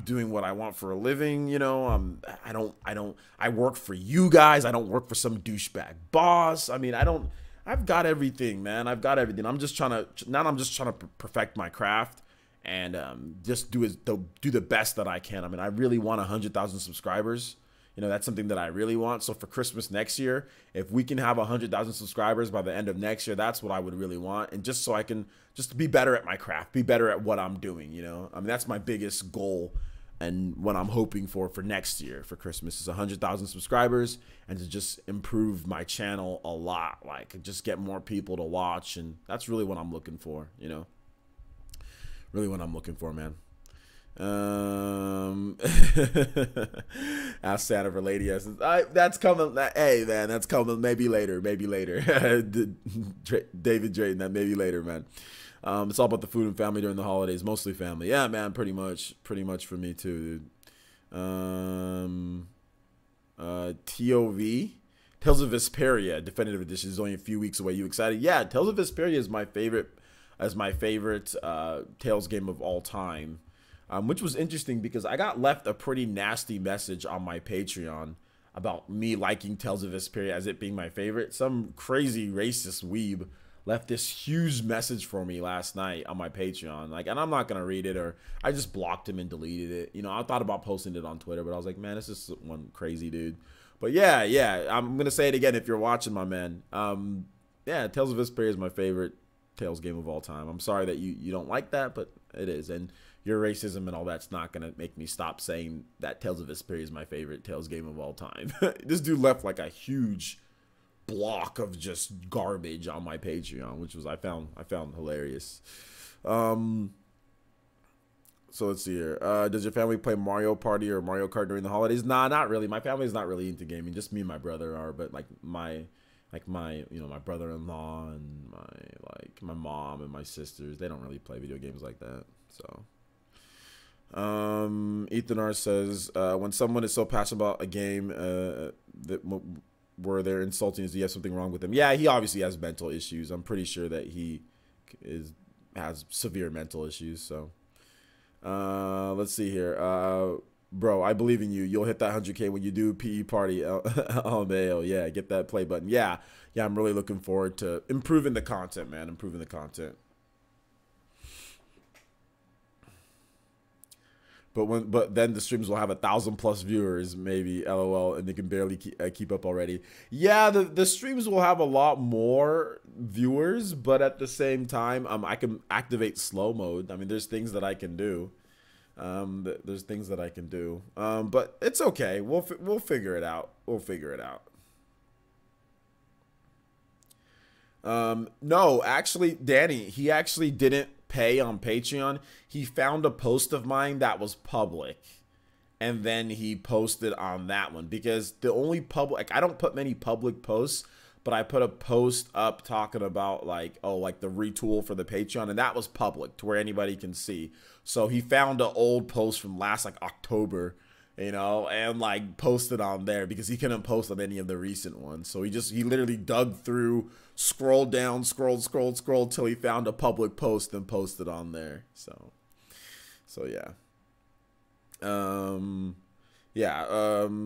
doing what I want for a living, you know. I work for you guys. I don't work for some douchebag boss. I mean, I've got everything, man. I've got everything. I'm just trying to perfect my craft and just do the best that I can. I mean, I really want 100,000 subscribers. You know, that's something that I really want. So for Christmas next year, if we can have 100,000 subscribers by the end of next year, that's what I would really want. And just so I can just be better at my craft, be better at what I'm doing, you know. I mean, that's my biggest goal and what I'm hoping for next year for Christmas is 100,000 subscribers and to just improve my channel a lot, like just get more people to watch. And that's really what I'm looking for, you know, really what I'm looking for, man. Ask Santa for lady essence. That's coming. Hey man, that's coming. Maybe later. David Drayton. That maybe later, man. It's all about the food and family during the holidays. Mostly family. Yeah, man. Pretty much for me too, dude. TOV. Tales of Vesperia Definitive Edition is only a few weeks away. You excited? Yeah, Tales of Vesperia is my favorite. Tales game of all time. Which was interesting because I got left a pretty nasty message on my Patreon about me liking Tales of Vesperia as it being my favorite. Some crazy racist weeb left this huge message for me last night on my Patreon. Like, and I'm not going to read it, or I just blocked him and deleted it. You know, I thought about posting it on Twitter, but I was like, man, this is one crazy dude. But yeah, I'm going to say it again if you're watching, my man. Yeah, Tales of Vesperia is my favorite Tales game of all time. I'm sorry that you don't like that, but it is. And your racism and all that's not gonna make me stop saying that Tales of Vesperia is my favorite Tales game of all time. This dude left like a huge block of just garbage on my Patreon, which was I found hilarious. So let's see here. Does your family play Mario Party or Mario Kart during the holidays? Nah, not really. My family's not really into gaming. Just me and my brother are, but like my my brother-in-law and my mom and my sisters, they don't really play video games like that. So Ethan R says, when someone is so passionate about a game where they're insulting, is he has something wrong with him? Yeah, he obviously has mental issues. I'm pretty sure that he has severe mental issues. So let's see here. Bro, I believe in you. You'll hit that 100K when you do PE party. LMAO. Yeah, get that play button. Yeah, I'm really looking forward to improving the content, man. Improving the content. But then the streams will have 1,000+ viewers, maybe, LOL, and they can barely keep up already. Yeah, the streams will have a lot more viewers, but at the same time, I can activate slow mode. I mean, there's things that I can do. There's things that I can do. But it's okay. We'll figure it out. We'll figure it out. No, actually, Danny, he actually didn't pay on Patreon. He found a post of mine that was public, and then he posted on that one, because the only public, I don't put many public posts, but I put a post up talking about like the retool for the Patreon, and that was public to where anybody can see. So he found an old post from last October, you know, and like posted on there because he couldn't post on any of the recent ones. So he literally dug through, scrolled down, scrolled till he found a public post and posted on there. So yeah.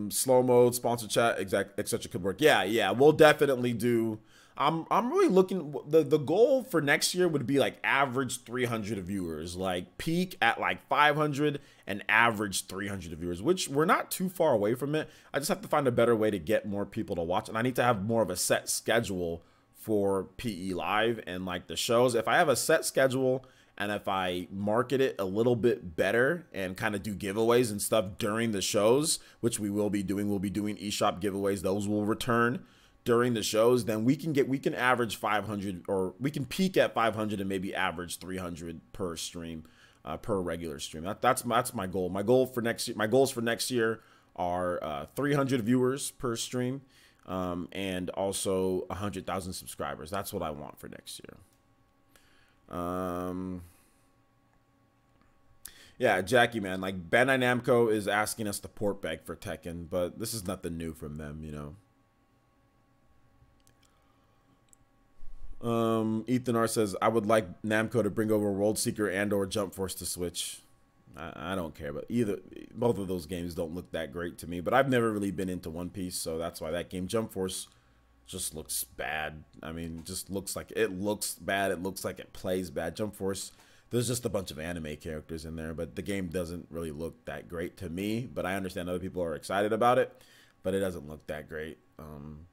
Slow mode, sponsor chat, etc. could work. Yeah, we'll definitely do. I'm really looking, the goal for next year would be like average 300 viewers, like peak at like 500 and average 300 viewers, which we're not too far away from it. I just have to find a better way to get more people to watch, and I need to have more of a set schedule for PE Live and like the shows. If I have a set schedule and if I market it a little bit better and kind of do giveaways and stuff during the shows, which we will be doing, we'll be doing eShop giveaways. Those will return during the shows. Then we can average 500, or we can peak at 500 and maybe average 300 per stream, per regular stream. That's my goal. My goals for next year are 300 viewers per stream, and also 100,000 subscribers. That's what I want for next year. Yeah, Jackie, man, like Bandai Namco is asking us to port beg for Tekken, but this is nothing new from them, you know. Ethan R says, I would like Namco to bring over World Seeker and or Jump Force to Switch. I don't care, but both of those games don't look that great to me, but I've never really been into One Piece, so that's why that game, Jump Force, just looks bad. I mean, just looks like it looks bad. It looks like it plays bad. Jump Force, there's just a bunch of anime characters in there, but the game doesn't really look that great to me. But I understand other people are excited about it, but it doesn't look that great.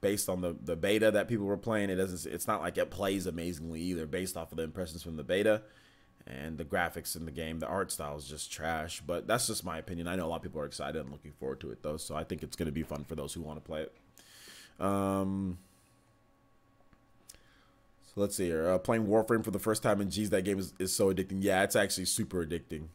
Based on the beta that people were playing, it's not like it plays amazingly either, based off of the impressions from the beta. And the graphics in the game, the art style is just trash. But that's just my opinion. I know a lot of people are excited and looking forward to it, though. So I think it's going to be fun for those who want to play it. So let's see here. Playing Warframe for the first time, and geez, that game is so addicting. Yeah, it's actually super addicting.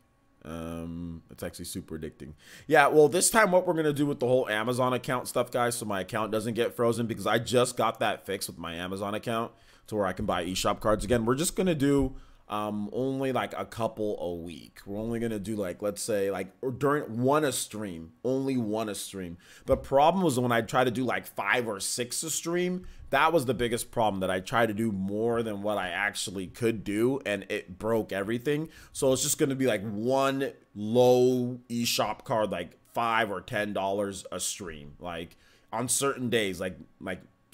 It's actually super addicting. Yeah, well, this time what we're going to do with the whole Amazon account stuff, guys, so my account doesn't get frozen, because I just got that fixed with my Amazon account to where I can buy eShop cards again. We're just going to do only like a couple a week. We're only gonna do like, let's say like, or during only one a stream. The problem was when I tried to do like 5 or 6 a stream, that was the biggest problem, that I tried to do more than what I actually could do, and it broke everything. So it's just gonna be like one low eShop card, like $5 or $10 a stream, like on certain days, like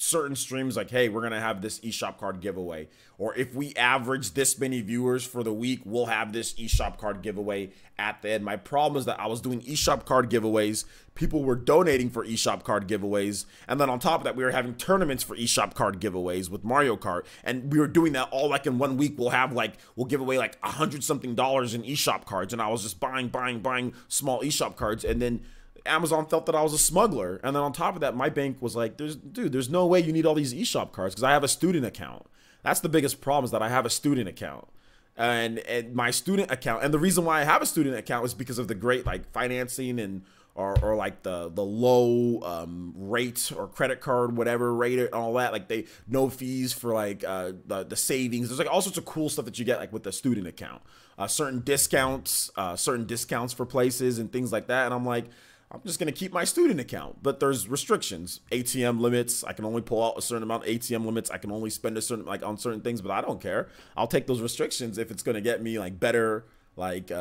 certain streams like, hey, we're gonna have this eShop card giveaway, or if we average this many viewers for the week, we'll have this eShop card giveaway at the end. My problem is that I was doing eShop card giveaways, people were donating for eShop card giveaways, and then on top of that, we were having tournaments for eShop card giveaways with Mario Kart, and we were doing that all like in 1 week. We'll give away like $100-something in eShop cards, and I was just buying small eShop cards, and then Amazon felt that I was a smuggler. And then on top of that, my bank was like, there's no way you need all these eShop cards, because I have a student account. That's the biggest problem, is that I have a student account. And my student account, and the reason why I have a student account is because of the great like financing and or like the low rate or credit card, whatever rate and all that. Like they no fees for like the savings. There's like all sorts of cool stuff that you get like with the student account. Certain discounts for places and things like that. And I'm like, I'm just going to keep my student account, but there's restrictions, ATM limits. I can only pull out a certain amount of ATM limits. I can only spend a certain, like on certain things, but I don't care. I'll take those restrictions if it's going to get me like better, like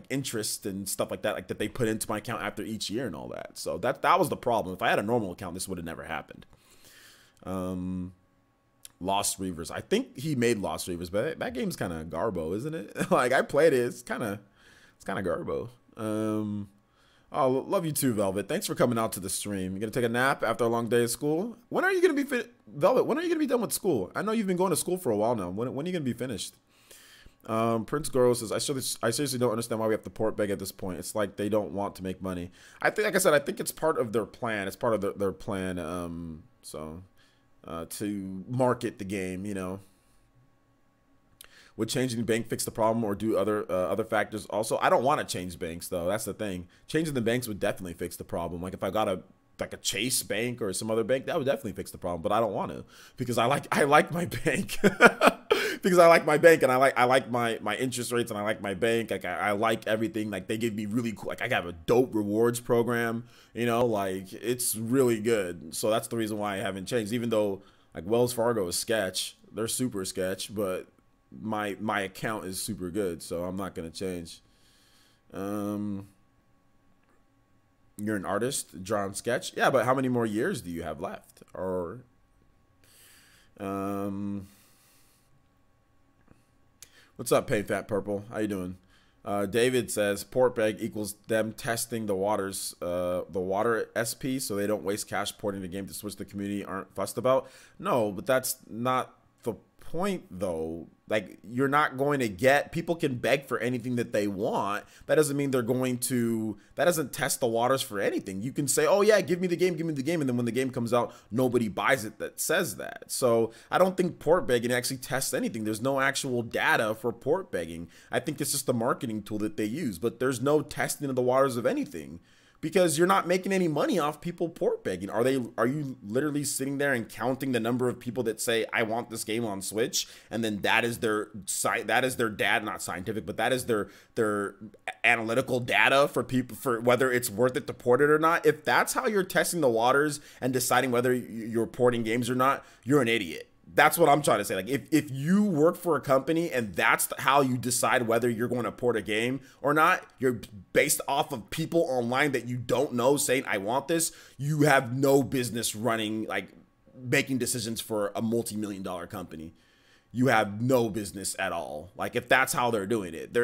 interest and stuff like that they put into my account after each year and all that. So that was the problem. If I had a normal account, this would have never happened. Lost Reavers. I think he made Lost Reavers, but that game's kind of garbo, isn't it? Like I played it. It's kind of garbo. Oh, love you too, Velvet. Thanks for coming out to the stream. You gonna take a nap after a long day of school? When are you gonna be Velvet? When are you gonna be done with school? I know you've been going to school for a while now. When are you gonna be finished? Prince Goro says, I seriously don't understand why we have to port beg at this point. It's like they don't want to make money. I think, like I said, I think it's part of their plan. It's part of their plan. To market the game, you know. Would changing the bank fix the problem, or do other factors also? I don't want to change banks though. That's the thing. Changing the banks would definitely fix the problem. Like if I got a Chase bank or some other bank, that would definitely fix the problem. But I don't want to, because I like my bank. Because I like my bank, and I like my interest rates, and I like my bank. Like I like everything. Like they give me really cool. Like I have a dope rewards program. You know, like it's really good. So that's the reason why I haven't changed. Even though like Wells Fargo is sketch, they're super sketch, but my account is super good, so I'm not gonna change. You're an artist, drawn sketch, yeah, but how many more years do you have left? Or what's up, Pay Fat Purple? How you doing? David says port beg equals them testing the water SP, so they don't waste cash porting the game to switch the community aren't fussed about. No, but that's not the point though. Like you're not going to get, people can beg for anything that they want. That doesn't mean they're going to, that doesn't test the waters for anything. You can say, oh yeah, give me the game, and then when the game comes out, nobody buys it that says that. So I don't think port begging actually tests anything. There's no actual data for port begging. I think it's just a marketing tool that they use, but there's no testing of the waters of anything. Because you're not making any money off people port begging. Are you literally sitting there and counting the number of people that say I want this game on Switch, and then that is their data, not scientific, but that is their analytical data for people for whether it's worth it to port it or not? If that's how you're testing the waters and deciding whether you're porting games or not, you're an idiot. That's what I'm trying to say. Like if you work for a company and that's how you decide whether you're going to port a game or not, you're based off of people online that you don't know saying, I want this, you have no business running, like making decisions for a multi-million-dollar company. You have no business at all. Like if that's how they're doing it,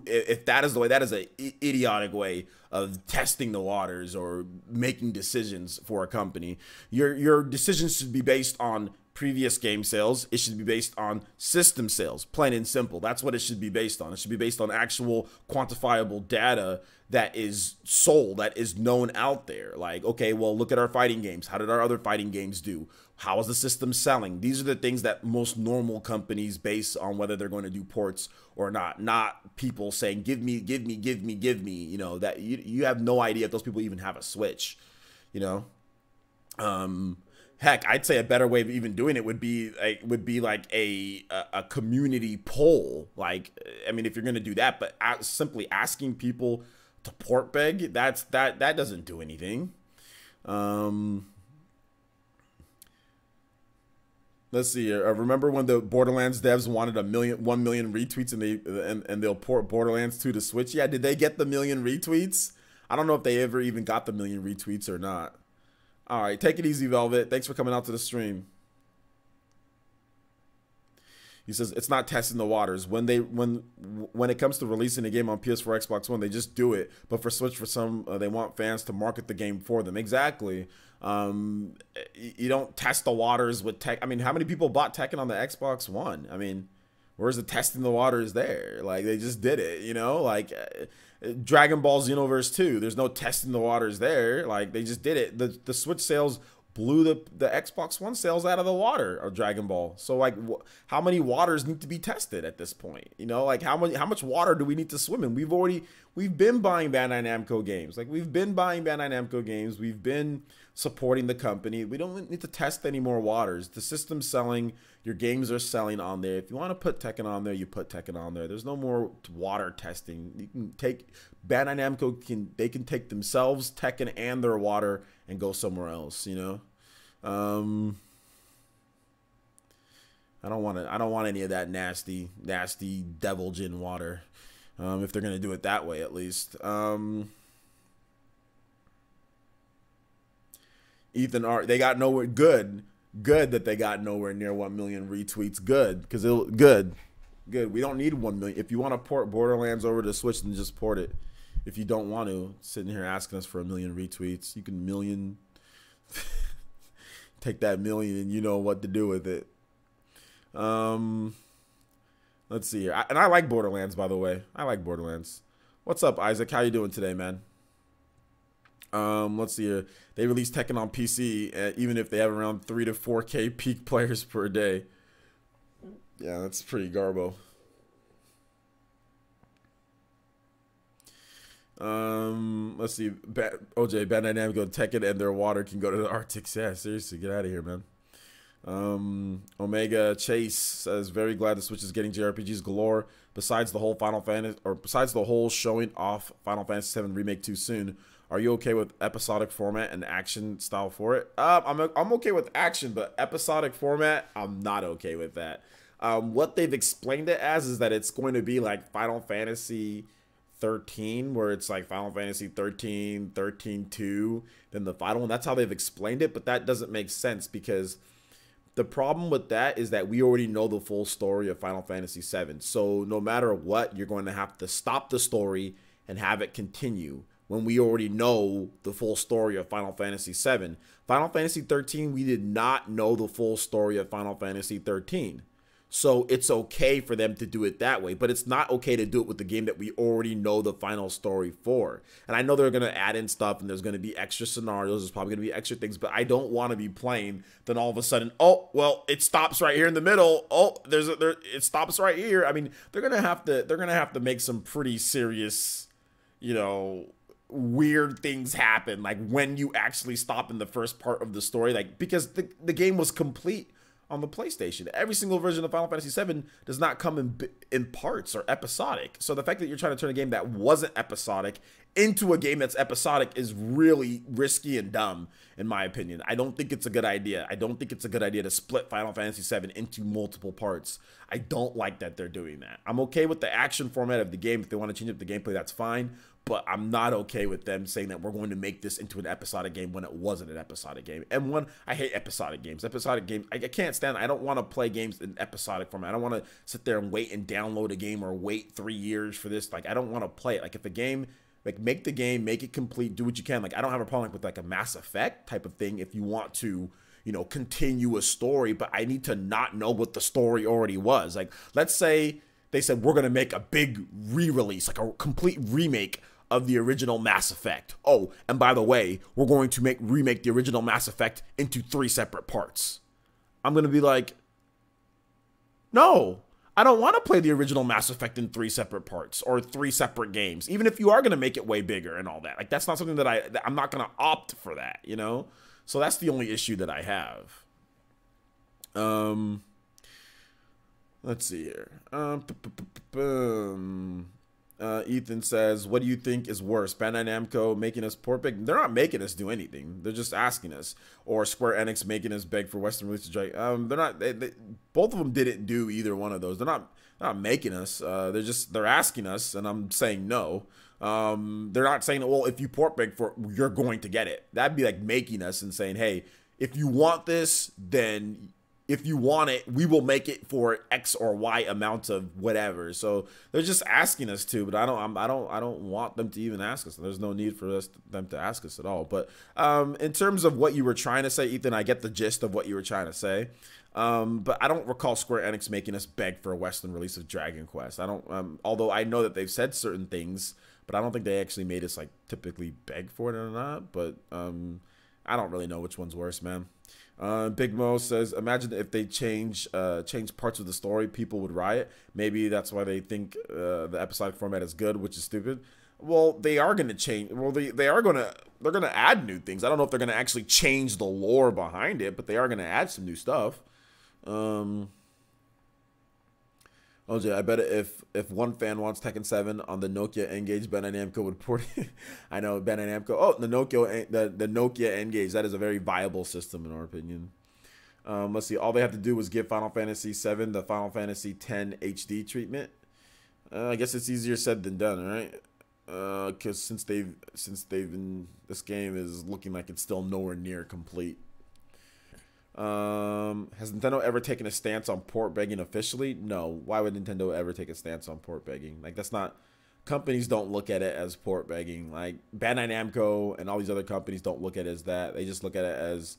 if that is the way, that is an idiotic way of testing the waters or making decisions for a company. Your decisions should be based on previous game sales. It should be based on system sales, plain and simple. That's what it should be based on. It should be based on actual quantifiable data that is sold, that is known out there. Like, okay, well, look at our fighting games. How did our other fighting games do? How is the system selling? These are the things that most normal companies base on whether they're going to do ports or not people saying, give me, you know, that you have no idea if those people even have a Switch, you know? Heck, I'd say a better way of even doing it would be like a community poll. Like, I mean, if you're going to do that, but simply asking people to port beg, that doesn't do anything. Let's see here. Remember when the Borderlands devs wanted 1 million retweets and they'll port Borderlands 2 to Switch? Yeah, did they get the 1 million retweets? I don't know if they ever even got the 1 million retweets or not. All right, take it easy, Velvet. Thanks for coming out to the stream. He says it's not testing the waters. When it comes to releasing a game on PS4, Xbox One, they just do it. But for Switch, for some, they want fans to market the game for them. Exactly. You don't test the waters with Tekken. I mean, how many people bought Tekken on the Xbox One? I mean, where's the testing the waters there? Like, they just did it, you know? Like, Dragon Ball Xenoverse 2, there's no testing the waters there. Like, they just did it. The Switch sales blew the Xbox One sales out of the water of Dragon Ball. So, like, how many waters need to be tested at this point? You know, like, how much water do we need to swim in? We've been buying Bandai Namco games. Like, we've been buying Bandai Namco games. We've been supporting the company. We don't need to test any more waters. The system's selling. Your games are selling on there. If you want to put Tekken on there, you put Tekken on there. There's no more water testing. You can take Bandai Namco can take themselves, Tekken, and their water and go somewhere else. You know, I don't want any of that nasty devil gin water. If they're gonna do it that way, at least. Ethan Art, they got nowhere. Good that they got nowhere near 1 million retweets. Good, because good. We don't need 1 million. If you want to port Borderlands over to Switch, then just port it. If you don't want to, sitting here asking us for 1 million retweets, you can take that million and you know what to do with it. Let's see here. And I like Borderlands, by the way. I like Borderlands. What's up, Isaac? How you doing today, man? Let's see here. They release Tekken on PC, even if they have around 3 to 4K peak players per day. Yeah, that's pretty garbo. Let's see. OJ, Bandai Namco, Tekken, and their water can go to the Arctic. Yeah, seriously, get out of here, man. Omega Chase says, very glad the Switch is getting JRPGs galore. Besides the whole showing off Final Fantasy VII Remake too soon, are you okay with episodic format and action style for it? I'm okay with action, but episodic format, I'm not okay with that. What they've explained it as is that it's going to be like Final Fantasy 13, where it's like Final Fantasy 13, 13-2, then the final one. That's how they've explained it, but that doesn't make sense, because the problem with that is that we already know the full story of Final Fantasy VII. So no matter what, you're going to have to stop the story and have it continue when we already know the full story of Final Fantasy VII. Final Fantasy 13, we did not know the full story of Final Fantasy 13. So it's okay for them to do it that way, but it's not okay to do it with the game that we already know the final story for. And I know they're going to add in stuff, and there's going to be extra scenarios, there's probably going to be extra things, but I don't want to be playing, then all of a sudden, oh, well, it stops right here in the middle. Oh, it stops right here. I mean, they're going to have to make some pretty serious, you know, weird things happen, like when you actually stop in the first part of the story, like, because the game was complete on the PlayStation. Every single version of Final Fantasy VII does not come in parts or episodic. So the fact that you're trying to turn a game that wasn't episodic into a game that's episodic is really risky and dumb, in my opinion. I don't think it's a good idea. I don't think it's a good idea to split Final Fantasy VII into multiple parts. I don't like that they're doing that. I'm okay with the action format of the game. If they want to change up the gameplay, that's fine. But I'm not okay with them saying that we're going to make this into an episodic game when it wasn't an episodic game. And I hate episodic games. Episodic games, I can't stand it. I don't want to play games in episodic format. I don't want to sit there and wait and download a game or wait 3 years for this. Like, I don't want to play it. Like, if a game, like, make the game, make it complete, do what you can. Like, I don't have a problem with like a Mass Effect type of thing if you want to, you know, continue a story, but I need to not know what the story already was. Like, let's say they said we're going to make a big re-release, like a complete remake of the original Mass Effect. Oh, and by the way, we're going to remake the original Mass Effect into 3 separate parts. I'm going to be like, no, I don't want to play the original Mass Effect in 3 separate parts or 3 separate games, even if you are going to make it way bigger and all that. Like, that's not something that I'm not going to opt for that, you know? So that's the only issue that I have. Let's see here. Ethan says, what do you think is worse? Bandai Namco making us port big? They're not making us do anything. They're just asking us. Or Square Enix making us beg for Western release to Drake. They're not. Both of them didn't do either one of those. They're not making us. They're asking us, and I'm saying no. They're not saying, well, if you port beg for it, you're going to get it. That'd be like making us and saying, hey, if you want this, then if you want it, we will make it for X or Y amount of whatever. So they're just asking us to, but I don't want them to even ask us. There's no need for them to ask us at all. But in terms of what you were trying to say, Ethan, I get the gist of what you were trying to say. But I don't recall Square Enix making us beg for a Western release of Dragon Quest. I don't, although I know that they've said certain things, but I don't think they actually made us like typically beg for it or not. But I don't really know which one's worse, man. Big Mo says, imagine if they change parts of the story, people would riot. Maybe that's why they think the episodic format is good, which is stupid. Well, they are going to change. Well, they're going to add new things. I don't know if they're going to actually change the lore behind it, but they are going to add some new stuff. OJ, I bet if one fan wants Tekken 7 on the Nokia N-Gage, Bandai Namco would port it. I know, Bandai Namco. Oh, the Nokia N-Gage. That is a very viable system in our opinion. Let's see. All they have to do was give Final Fantasy 7 the Final Fantasy 10 HD treatment. I guess it's easier said than done, right? Because since they've been, this game is looking like it's still nowhere near complete. Has Nintendo ever taken a stance on port begging officially? No. Why would Nintendo ever take a stance on port begging? Like, that's not, companies don't look at it as port begging. Like Bandai Namco and all these other companies don't look at it as that. They just look at it as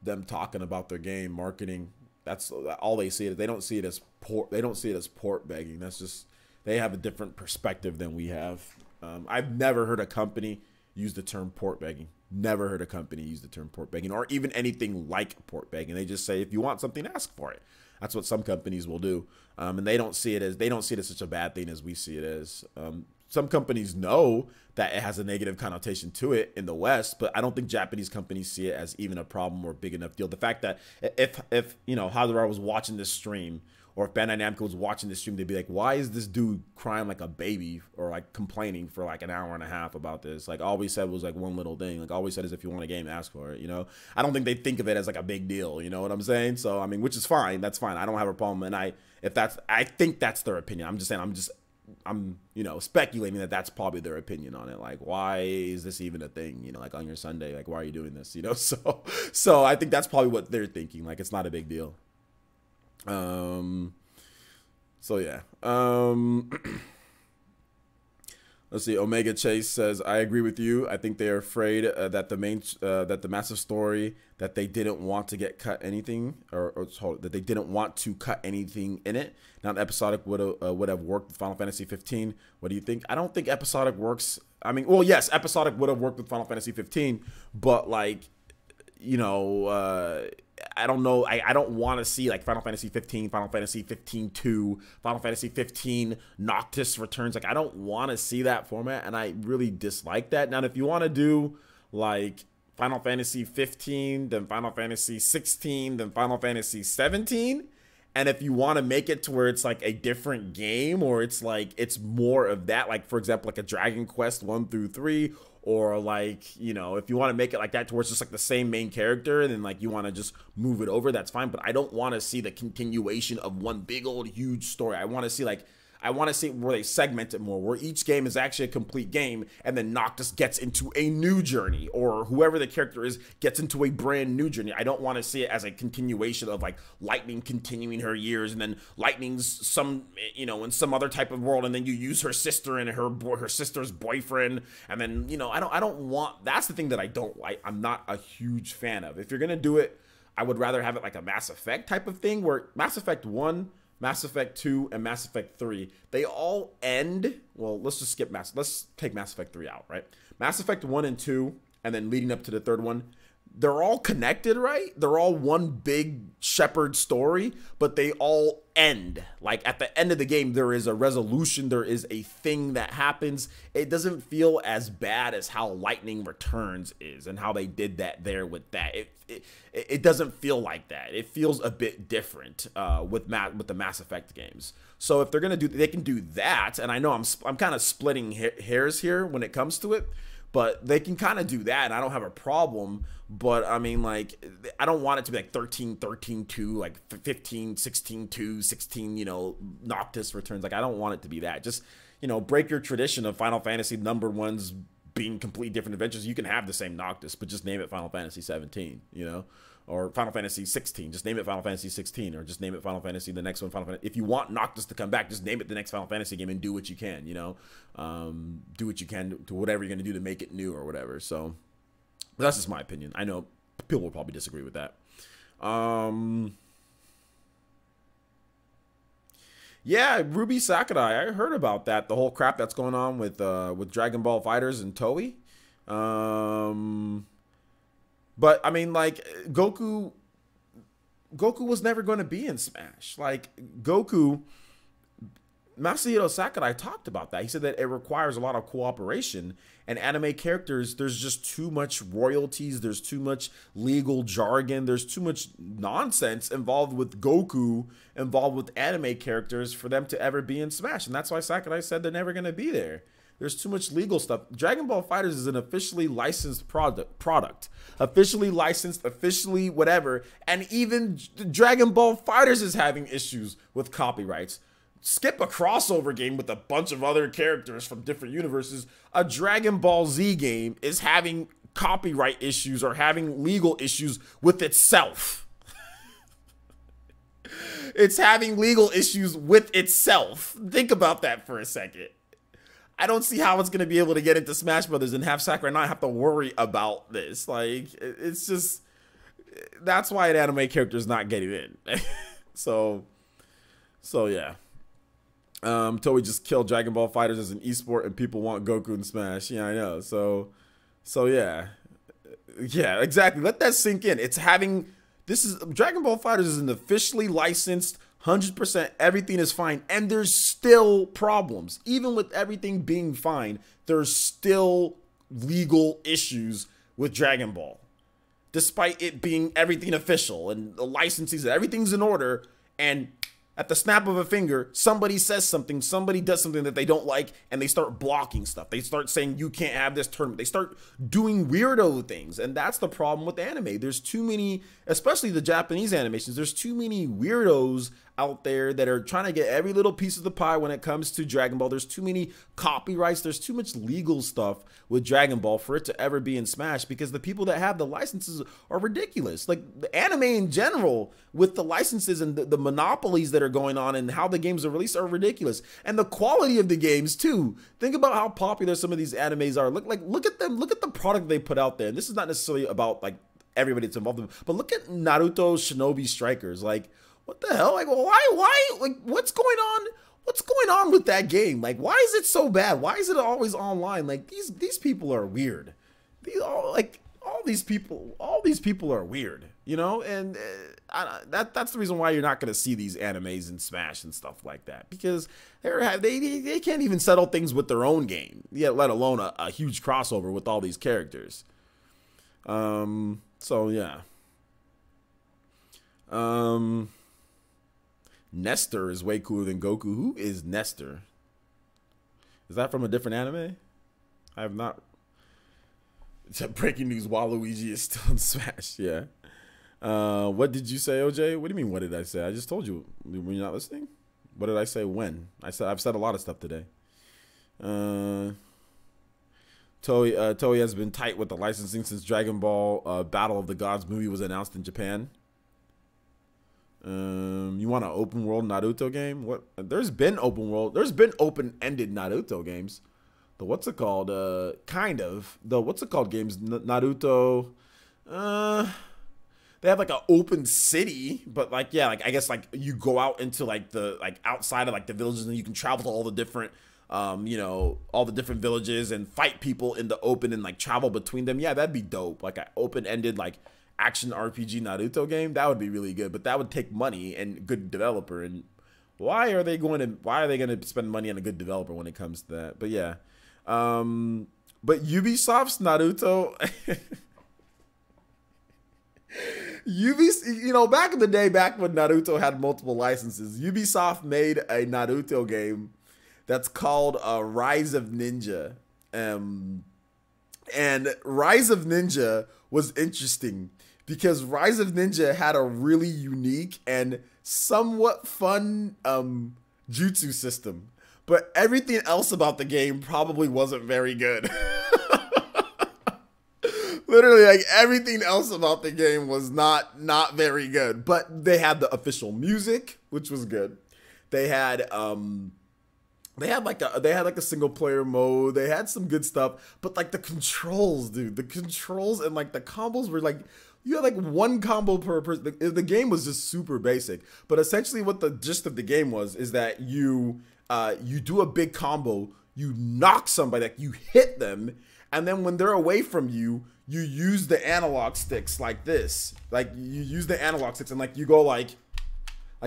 them talking about their game, marketing. That's all they see it. They don't see it as port. They don't see it as port begging. That's just, they have a different perspective than we have. I've never heard a company use the term port begging. Never heard a company use the term port begging or even anything like port begging. They just say, if you want something, ask for it. That's what some companies will do. And they don't see it as such a bad thing as we see it as. Some companies know that it has a negative connotation to it in the West, but I don't think Japanese companies see it as even a problem or big enough deal. The fact that if you know, Hadara was watching this stream, or if Bandai Namco was watching this stream, they'd be like, why is this dude crying like a baby or like complaining for like an hour and a half about this? Like, all we said was like one little thing. Like, all we said is, if you want a game, ask for it, you know? I don't think they think of it as like a big deal, you know what I'm saying? So, I mean, which is fine. That's fine. I don't have a problem. And I think that's their opinion. I'm just saying, I'm, you know, speculating that that's probably their opinion on it. Like, why is this even a thing? You know, like on your Sunday, like, why are you doing this? You know? So I think that's probably what they're thinking. Like, it's not a big deal. So yeah. Let's see. Omega Chase says, I agree with you. I think they are afraid that the massive story that they didn't want to get cut anything, or that they didn't want to cut anything in it. Not episodic would have worked with Final Fantasy 15. What do you think? I don't think episodic works. I mean, well, yes, episodic would have worked with Final Fantasy 15, but like, you know, I don't know. I don't want to see like Final Fantasy 15, Final Fantasy 15-2, Final Fantasy 15 Noctis Returns. Like, I don't want to see that format, and I really dislike that. Now, if you want to do like Final Fantasy 15, then Final Fantasy 16, then Final Fantasy 17, and if you want to make it to where it's like a different game, or it's like it's more of that, like for example, like a Dragon Quest 1 through 3, or like, you know, if you want to make it like that to where it's just like the same main character, and then like you want to just move it over, that's fine. But I don't want to see the continuation of one big old huge story. I want to see like, I want to see where they segment it more, where each game is actually a complete game, and then Noctis gets into a new journey, or whoever the character is gets into a brand new journey. I don't want to see it as a continuation of like Lightning continuing her years, and then Lightning's some, you know, in some other type of world, and then you use her sister and her sister's boyfriend, and then, you know, I don't want, that's the thing that I don't like. I'm not a huge fan of. If you're gonna do it, I would rather have it like a Mass Effect type of thing, where Mass Effect 1, Mass Effect 2, and Mass Effect 3, they all end, well, let's just skip let's take Mass Effect 3 out, right? Mass Effect 1 and 2, and then leading up to the third one, they're all connected, right? They're all one big shepherd story, but they all end. Like, at the end of the game, there is a resolution, there is a thing that happens. It doesn't feel as bad as how Lightning Returns is, and how they did that there with that. It doesn't feel like that. It feels a bit different with the Mass Effect games. So if they're gonna do, they can do that. And I know I'm kind of splitting hairs here when it comes to it, but they can kind of do that, and I don't have a problem. But I mean, like, I don't want it to be like 13-2, like 15-16-2, 16, you know, Noctis Returns. Like, I don't want it to be that. Just, you know, break your tradition of Final Fantasy number ones being completely different adventures. You can have the same Noctis, but just name it Final Fantasy 17, you know, or Final Fantasy 16. Just name it Final Fantasy 16, or just name it Final Fantasy, the next one, Final Fantasy. If you want Noctis to come back, just name it the next Final Fantasy game and do what you can, you know, do what you can to whatever you're going to do to make it new or whatever. So that's just my opinion. I know people will probably disagree with that. Yeah, Ruby Sakurai. I heard about that. The whole crap that's going on with Dragon Ball Fighters and Toei. But I mean, like, Goku was never going to be in Smash. Like, Masahiro Sakurai talked about that. He said that it requires a lot of cooperation, and anime characters, there's just too much royalties, there's too much legal jargon, there's too much nonsense involved with Goku, involved with anime characters for them to ever be in Smash. And that's why Sakurai said they're never going to be there. There's too much legal stuff. Dragon Ball FighterZ is an officially licensed product. Officially licensed, officially whatever. And even Dragon Ball FighterZ is having issues with copyrights. Skip a crossover game with a bunch of other characters from different universes. A Dragon Ball Z game is having copyright issues or having legal issues with itself. It's having legal issues with itself. Think about that for a second. I don't see how it's going to be able to get into Smash Brothers and have Sakurai not have to worry about this. Like, it's just, that's why an anime character is not getting in. So yeah. Toei just killed Dragon Ball FighterZ as an esport, and people want Goku in Smash. Yeah, I know. So yeah, exactly. Let that sink in. It's having, this is, Dragon Ball FighterZ is an officially licensed 100%. Everything is fine, and there's still problems. Even with everything being fine, there's still legal issues with Dragon Ball, despite it being everything official and the licenses, everything's in order, and at the snap of a finger, somebody says something, somebody does something that they don't like, and they start blocking stuff. They start saying, you can't have this tournament. They start doing weirdo things, and that's the problem with anime. There's too many, especially the Japanese animations, there's too many weirdos out there that are trying to get every little piece of the pie when it comes to Dragon Ball. There's too many copyrights. There's too much legal stuff with Dragon Ball for it to ever be in Smash, because the people that have the licenses are ridiculous. Like, the anime in general, with the licenses and the monopolies that are going on and how the games are released, are ridiculous. And the quality of the games too. Think about how popular some of these animes are. Look at them. Look at the product they put out there. And this is not necessarily about like everybody that's involved in it, but look at Naruto Shinobi Strikers. Like, what the hell? Like, why? Like, what's going on? What's going on with that game? Like, why is it so bad? Why is it always online? Like, these people are weird. All these people are weird, you know? And that's the reason why you're not going to see these animes in Smash and stuff like that, because they can't even settle things with their own game, yet let alone a huge crossover with all these characters. So yeah. Nestor is way cooler than Goku. Who is Nestor? Is that from a different anime? I have not. Breaking news: Waluigi is still in Smash. Yeah. What did you say, OJ? What do you mean? What did I say? I just told you. Were you not listening? What did I say? When? I've said a lot of stuff today. Toei has been tight with the licensing since Dragon Ball Battle of the Gods movie was announced in Japan. You want an open world Naruto game? What? There's been open-ended Naruto games. The what's it called? Kind of. The what's it called games? Naruto. They have like an open city, but like, yeah, like I guess like you go out into like the outside of like the villages, and you can travel to all the different you know, all the different villages and fight people in the open and like travel between them. Yeah, that'd be dope. Like an open-ended like action RPG Naruto game, that would be really good, but that would take money and good developer. And why are they going to spend money on a good developer when it comes to that? But yeah, but Ubisoft's Naruto you know, back in the day, back when Naruto had multiple licenses, Ubisoft made a Naruto game that's called Rise of Ninja. And Rise of Ninja was interesting because Rise of Ninja had a really unique and somewhat fun jutsu system. but everything else about the game probably wasn't very good. Literally, like, everything else about the game was not very good. But they had the official music, which was good. They had like a single player mode. They had some good stuff, but like the controls, dude, the controls and like the combos were like, you had like one combo per person. The game was just super basic. But essentially, what the gist of the game was is that you do a big combo, you knock somebody, like you hit them, and then when they're away from you, you use the analog sticks like this. Like you use the analog sticks and like you go like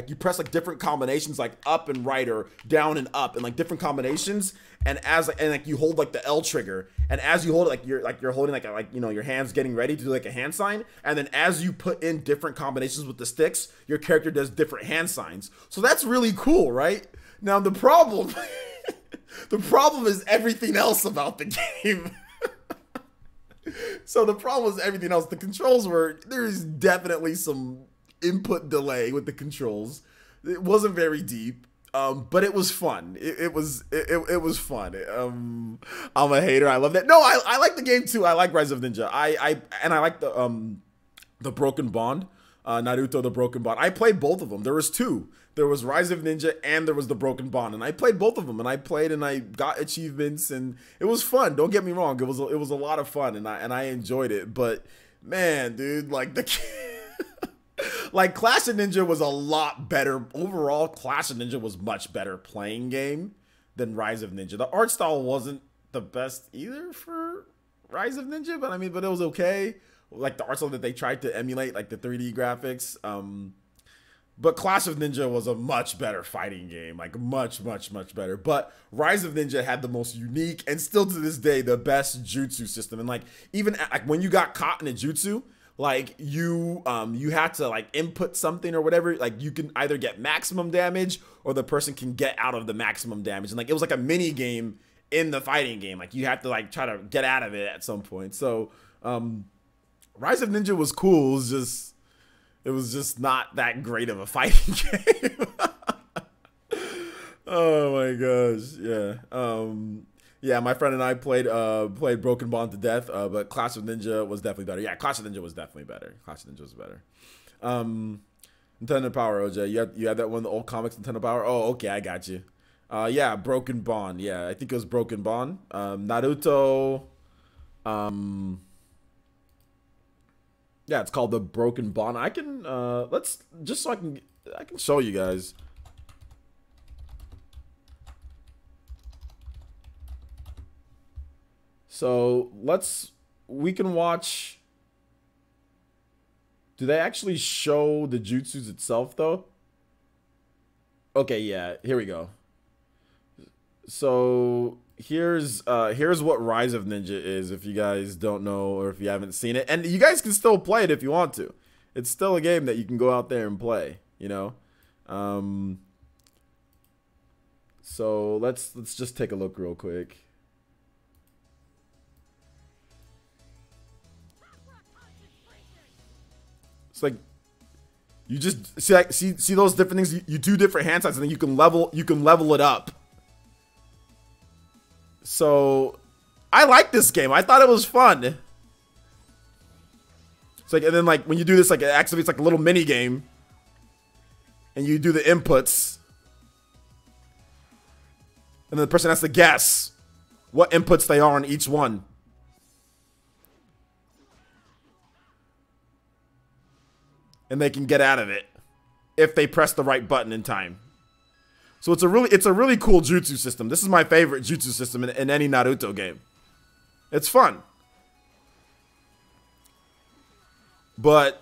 you press like different combinations, like up and right or down and up, and like different combinations. And like you hold like the L trigger, and as you hold it, you're holding like you know, your hands getting ready to do like a hand sign. And then as you put in different combinations with the sticks, your character does different hand signs. So that's really cool, right? Now the problem, the problem is everything else about the game. So the problem was everything else. The controls were, there's definitely some input delay with the controls. It wasn't very deep, but it was fun. It was fun. I'm a hater. I love that. No, I like the game too. I like Rise of Ninja. I like the Broken Bond, Naruto the Broken Bond. I played both of them. There was two. There was Rise of Ninja and there was the Broken Bond, and I played both of them. And I played and I got achievements, and it was fun. Don't get me wrong. It was a lot of fun, and I enjoyed it. But man, dude, like like Clash of Ninja was a lot better overall. Clash of Ninja was much better playing game than Rise of Ninja. The art style wasn't the best either for Rise of Ninja, but it was okay. Like the art style that they tried to emulate, like the 3D graphics. But Clash of Ninja was a much better fighting game, like much better. But Rise of Ninja had the most unique and still to this day the best jutsu system. And like even like when you got caught in a jutsu, like you had to like input something or whatever. Like you can either get maximum damage or the person can get out of the maximum damage. And like it was like a mini game in the fighting game. Like you have to like try to get out of it at some point. So Rise of Ninja was cool. It was just not that great of a fighting game. Oh my gosh, yeah. Yeah, my friend and I played Broken Bond to death, but Clash of Ninja was definitely better. Yeah, Clash of Ninja was definitely better. Clash of Ninja was better. Nintendo Power, OJ. You had that one, the old comics, Nintendo Power? Oh, okay, I got you. Yeah, Broken Bond. Yeah, I think it was Broken Bond. Naruto. Yeah, it's called the Broken Bond. I can let's just so I can show you guys. So we can watch. Do they actually show the jutsus itself though? Okay, yeah, here we go. So here's what Rise of Ninja is, if you guys don't know or if you haven't seen it. And you guys can still play it if you want to. It's still a game that you can go out there and play, you know? So let's just take a look real quick. It's like you just see those different things. You do different hand signs and then you can level it up. So I like this game. I thought it was fun. It's like, and then like when you do this, like it activates like a little mini game, and you do the inputs, and then the person has to guess what inputs they are on each one. And they can get out of it if they press the right button in time. So it's a really cool jutsu system. This is my favorite jutsu system in any Naruto game. It's fun. But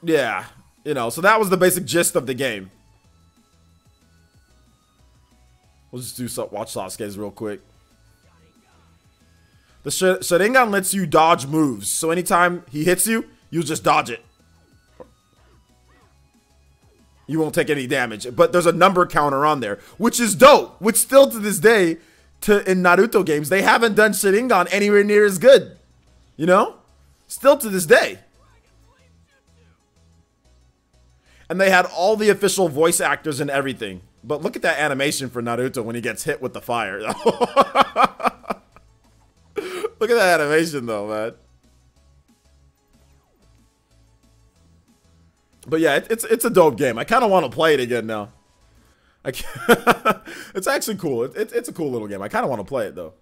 yeah, you know, so that was the basic gist of the game. We'll just watch Sasuke's real quick. The Sharingan lets you dodge moves. So anytime he hits you, you just dodge it. You won't take any damage, but there's a number counter on there, which is dope. Which still to this day, in Naruto games, they haven't done Sharingan anywhere near as good. You know? Still to this day. And they had all the official voice actors and everything But look at that animation for Naruto when he gets hit with the fire. Look at that animation, though, man. But yeah, it's a dope game. I kind of want to play it again now. It's actually cool. It's a cool little game. I kind of want to play it though.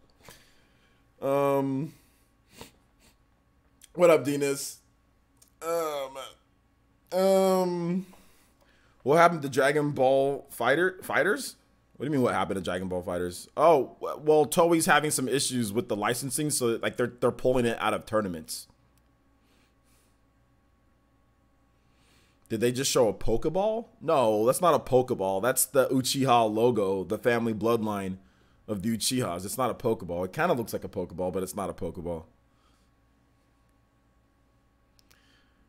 What up, Dinas? What happened to Dragon Ball Fighters? What do you mean? What happened to Dragon Ball Fighters? Oh, well, Toei's having some issues with the licensing, so like they're pulling it out of tournaments. Did they just show a Pokeball? No, that's not a Pokeball. That's the Uchiha logo, the family bloodline of the Uchihas. It's not a Pokeball. It kind of looks like a Pokeball, but it's not a Pokeball.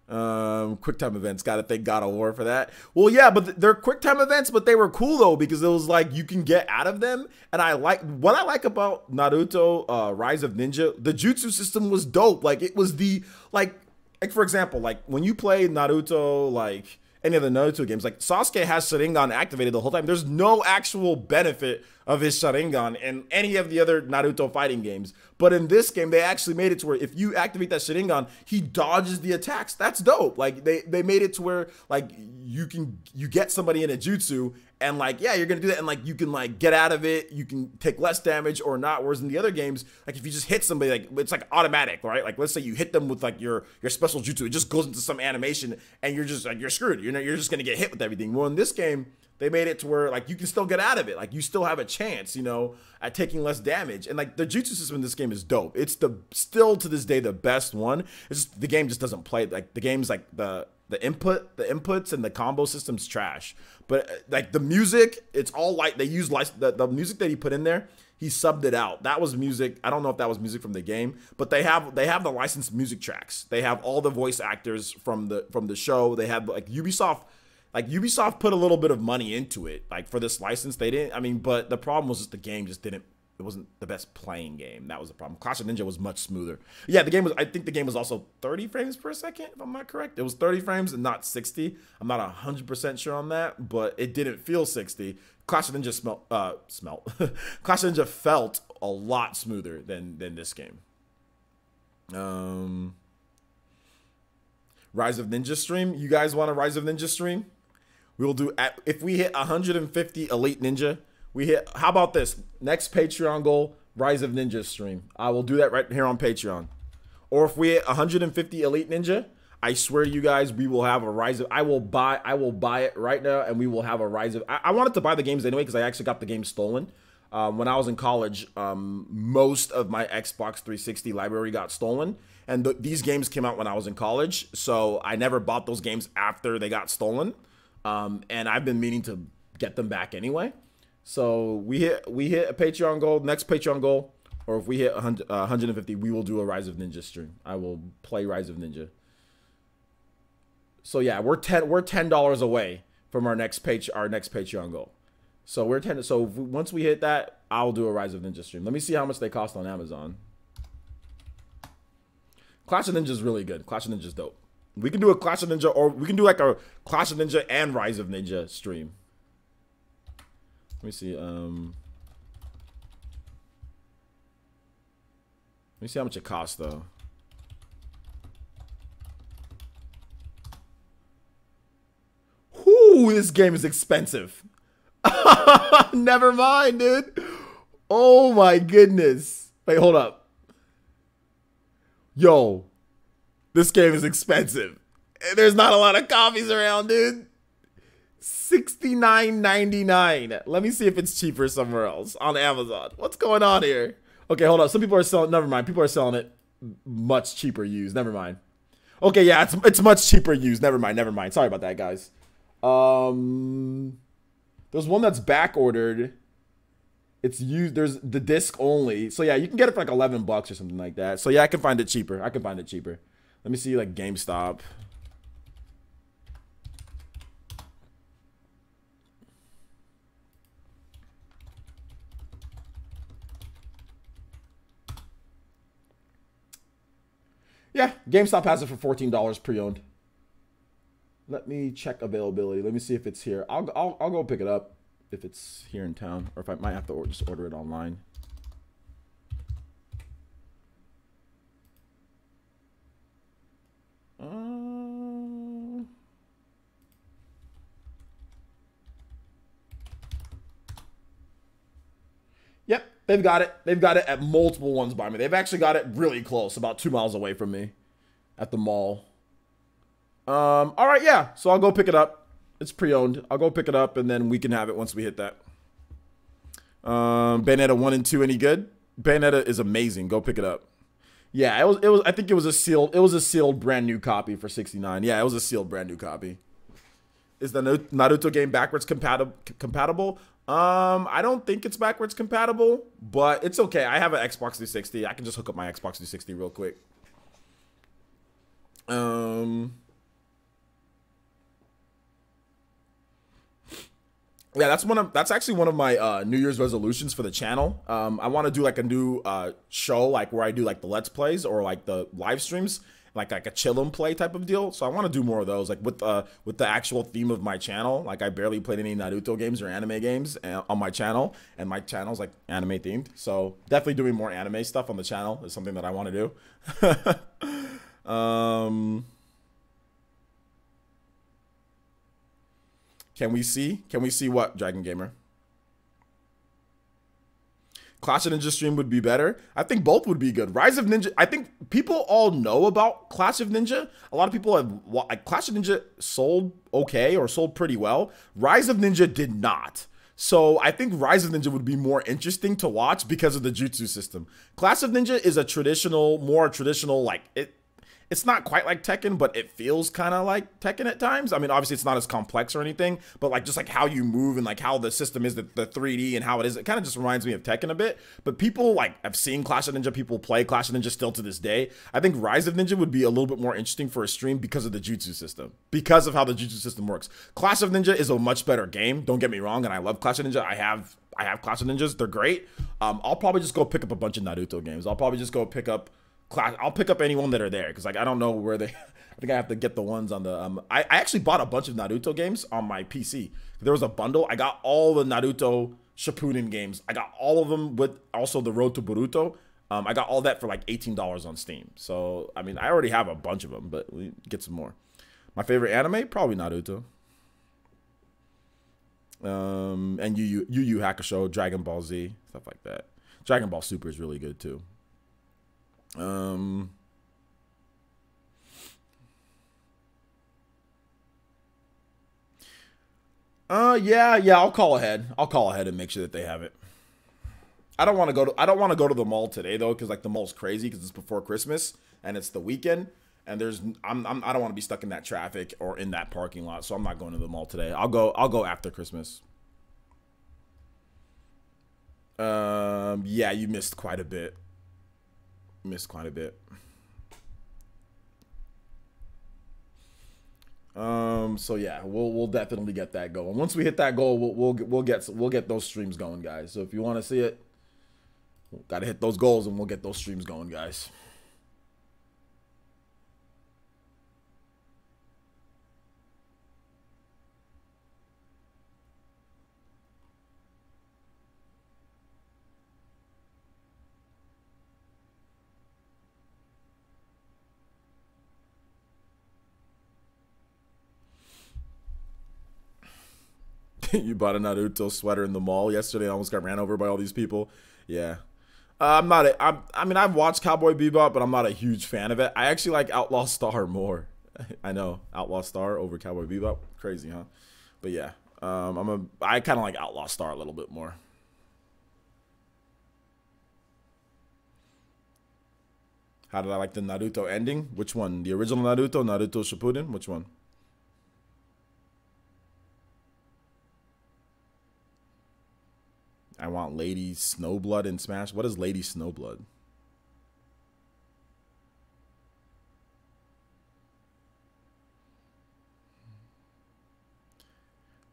QuickTime events. Gotta thank God of War for that. Well, yeah, but they're QuickTime events, but they were cool though because it was like you can get out of them. And what I like about Naruto Rise of Ninja, the jutsu system was dope. Like it was the like for example, like when you play Naruto, like any of the Naruto games, like Sasuke has Sharingan activated the whole time. There's no actual benefit of his Sharingan in any of the other Naruto fighting games. But in this game, they actually made it to where if you activate that Sharingan, he dodges the attacks. That's dope. Like they made it to where like you get somebody in a jutsu and like, yeah, you're going to do that. And like, you can like get out of it. You can take less damage or not. Whereas in the other games, like if you just hit somebody, like it's like automatic, right? Like let's say you hit them with like your special jutsu, it just goes into some animation and you're just like, you're screwed. You're just going to get hit with everything. Well, in this game, they made it to where like you can still get out of it. Like you still have a chance, at taking less damage. And like the jutsu system in this game is dope. It's still to this day the best one. It's just, the game just doesn't play. Like the game's like the inputs and the combo system's trash. But like the music, it's all like they use the music that he put in there. He subbed it out. That was music. I don't know if that was music from the game, but they have the licensed music tracks. They have all the voice actors from the show. They have like Ubisoft. Like Ubisoft put a little bit of money into it, like for this license. They didn't. I mean, but the problem was just the game just didn't. It wasn't the best playing game. That was the problem. Clash of Ninja was much smoother. Yeah, the game was. I think the game was also 30 frames per second, if I'm not correct. It was 30 frames and not 60. I'm not 100% sure on that, but it didn't feel 60. Clash of Ninja Clash of Ninja felt a lot smoother than this game. Rise of Ninja stream. You guys want a Rise of Ninja stream? We will do, if we hit 150 Elite Ninja, how about this? Next Patreon goal, Rise of Ninja stream. I will do that right here on Patreon. Or if we hit 150 Elite Ninja, I swear to you guys, we will have a Rise of, I will buy it right now and we will have a Rise of, I wanted to buy the games anyway because I actually got the game stolen. When I was in college, most of my Xbox 360 library got stolen. And these games came out when I was in college. So I never bought those games after they got stolen. And I've been meaning to get them back anyway. So we hit a Patreon goal, next Patreon goal, or if we hit 150, we will do a Rise of Ninja stream. I will play Rise of Ninja. So yeah, we're $10 away from our next Patreon goal. So we're 10. So once we hit that, I'll do a Rise of Ninja stream. Let me see how much they cost on Amazon. Clash of Ninja is really good. Clash of Ninja is dope. We can do a Clash of Ninja, or we can do like a Clash of Ninja and Rise of Ninja stream. Let me see. Let me see how much it costs though. Whoo, this game is expensive. Never mind, dude. Oh my goodness. Wait, hold up. Yo. This game is expensive. There's not a lot of copies around, dude. $69.99. Let me see if it's cheaper somewhere else on Amazon. What's going on here? Okay, hold on. Some people are selling. Never mind. People are selling it much cheaper used. Never mind. Okay, yeah, it's much cheaper used. Never mind. Never mind. Sorry about that, guys. There's one that's back ordered. It's used. There's the disc only. So yeah, you can get it for like $11 or something like that. So yeah, I can find it cheaper. I can find it cheaper. Let me see, like, GameStop. Yeah, GameStop has it for $14 pre-owned. Let me check availability. Let me see if it's here. I'll go pick it up. if it's here in town, or if I might have to just order it online. Yep, they've got it. They've got it at multiple ones by me. They've actually got it really close, about 2 miles away from me at the mall. All right, yeah. So I'll go pick it up. It's pre-owned. I'll go pick it up, and then we can have it once we hit that. Bayonetta 1 and 2, any good? Bayonetta is amazing. Go pick it up. Yeah, it was. I think it was a sealed. It was a sealed brand new copy for $69. Yeah, it was a sealed brand new copy. Is the Naruto game backwards compatible? I don't think it's backwards compatible, but it's okay. I have an Xbox 360. I can just hook up my Xbox 360 real quick. Yeah, that's actually one of my New Year's resolutions for the channel. I want to do like a new show, like where I do like the Let's Plays or like the live streams, like a Chillin play type of deal. So I want to do more of those, like with the actual theme of my channel. Like I barely played any Naruto games or anime games on my channel, and my channel's like anime themed. So definitely doing more anime stuff on the channel is something that I want to do. Can we see what, Dragon Gamer? Clash of Ninja stream would be better. I think both would be good. Rise of Ninja, I think people all know about Clash of Ninja. A lot of people have, like, Clash of Ninja sold okay or sold pretty well. Rise of Ninja did not. So I think Rise of Ninja would be more interesting to watch because of the jutsu system. Clash of Ninja is a more traditional, like, it's not quite like Tekken, but it feels kind of like Tekken at times. I mean, obviously it's not as complex or anything, but like just like how you move and like how the system is, the 3D and how it is, it kind of just reminds me of Tekken a bit. But people, like, I've seen Clash of Ninja, people play Clash of Ninja still to this day. I think Rise of Ninja would be a little bit more interesting for a stream because of the jutsu system, because of how the jutsu system works. Clash of Ninja is a much better game, don't get me wrong, and I love Clash of Ninja. I have Clash of Ninjas, they're great. I'll probably just go pick up a bunch of Naruto games. I'll probably just go pick up I'll pick up anyone that are there, because like I don't know where they I think I have to get the ones on the I actually bought a bunch of Naruto games on my PC. There was a bundle. I got all the Naruto Shippuden games. I got all of them with also the Road to Boruto. I got all that for like $18 on Steam. So I mean, I already have a bunch of them, but we get some more. My favorite anime, probably Naruto. And Yu Yu Hakusho, Dragon Ball Z, stuff like that. Dragon Ball Super is really good too. Yeah, I'll call ahead. I'll call ahead and make sure that they have it. I don't want to go to the mall today though, because like the mall's crazy because it's before Christmas and it's the weekend, and I don't want to be stuck in that traffic or in that parking lot, so I'm not going to the mall today. I'll go after Christmas. Yeah, you missed quite a bit. So yeah, we'll definitely get that going. Once we hit that goal, we'll get those streams going, guys. So if you want to see it, gotta hit those goals and we'll get those streams going, guys. You bought a Naruto sweater in the mall yesterday. I almost got ran over by all these people. Yeah. I mean, I've watched Cowboy Bebop, but I'm not a huge fan of it. I actually like Outlaw Star more. I know, Outlaw Star over Cowboy Bebop. Crazy, huh? But yeah, I kind of like Outlaw Star a little bit more. How did I like the Naruto ending? Which one? The original Naruto, Naruto Shippuden? Which one? I want Lady Snowblood in Smash. What is Lady Snowblood?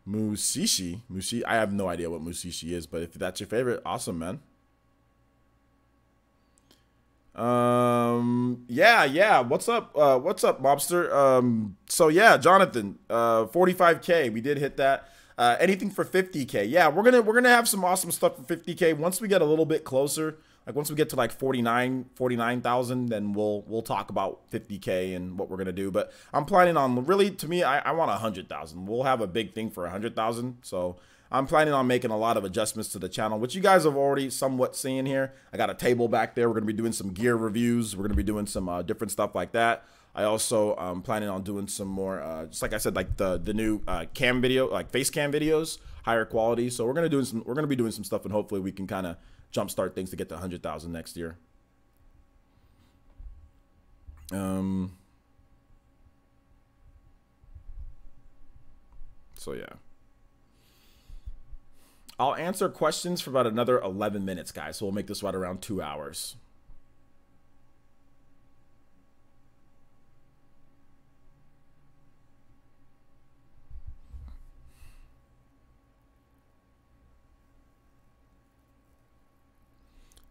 Musishi? I have no idea what Musishi is, but if that's your favorite, awesome, man. Yeah. What's up, mobster? So yeah, Jonathan, 45K. We did hit that. Anything for 50K. Yeah, we're gonna have some awesome stuff for 50K once we get a little bit closer. Like once we get to like 49,000, then we'll talk about 50K and what we're gonna do. But I'm planning on really, to me, I want 100,000. We'll have a big thing for 100,000. So I'm planning on making a lot of adjustments to the channel, which you guys have already somewhat seen here. I got a table back there. We're gonna be doing some gear reviews. We're gonna be doing some different stuff like that. I also planning on doing some more, just like I said, like the new cam video, like face cam videos, higher quality. So we're gonna be doing some stuff, and hopefully we can kind of jumpstart things to get to 100,000 next year. So yeah, I'll answer questions for about another 11 minutes, guys. So we'll make this right around 2 hours.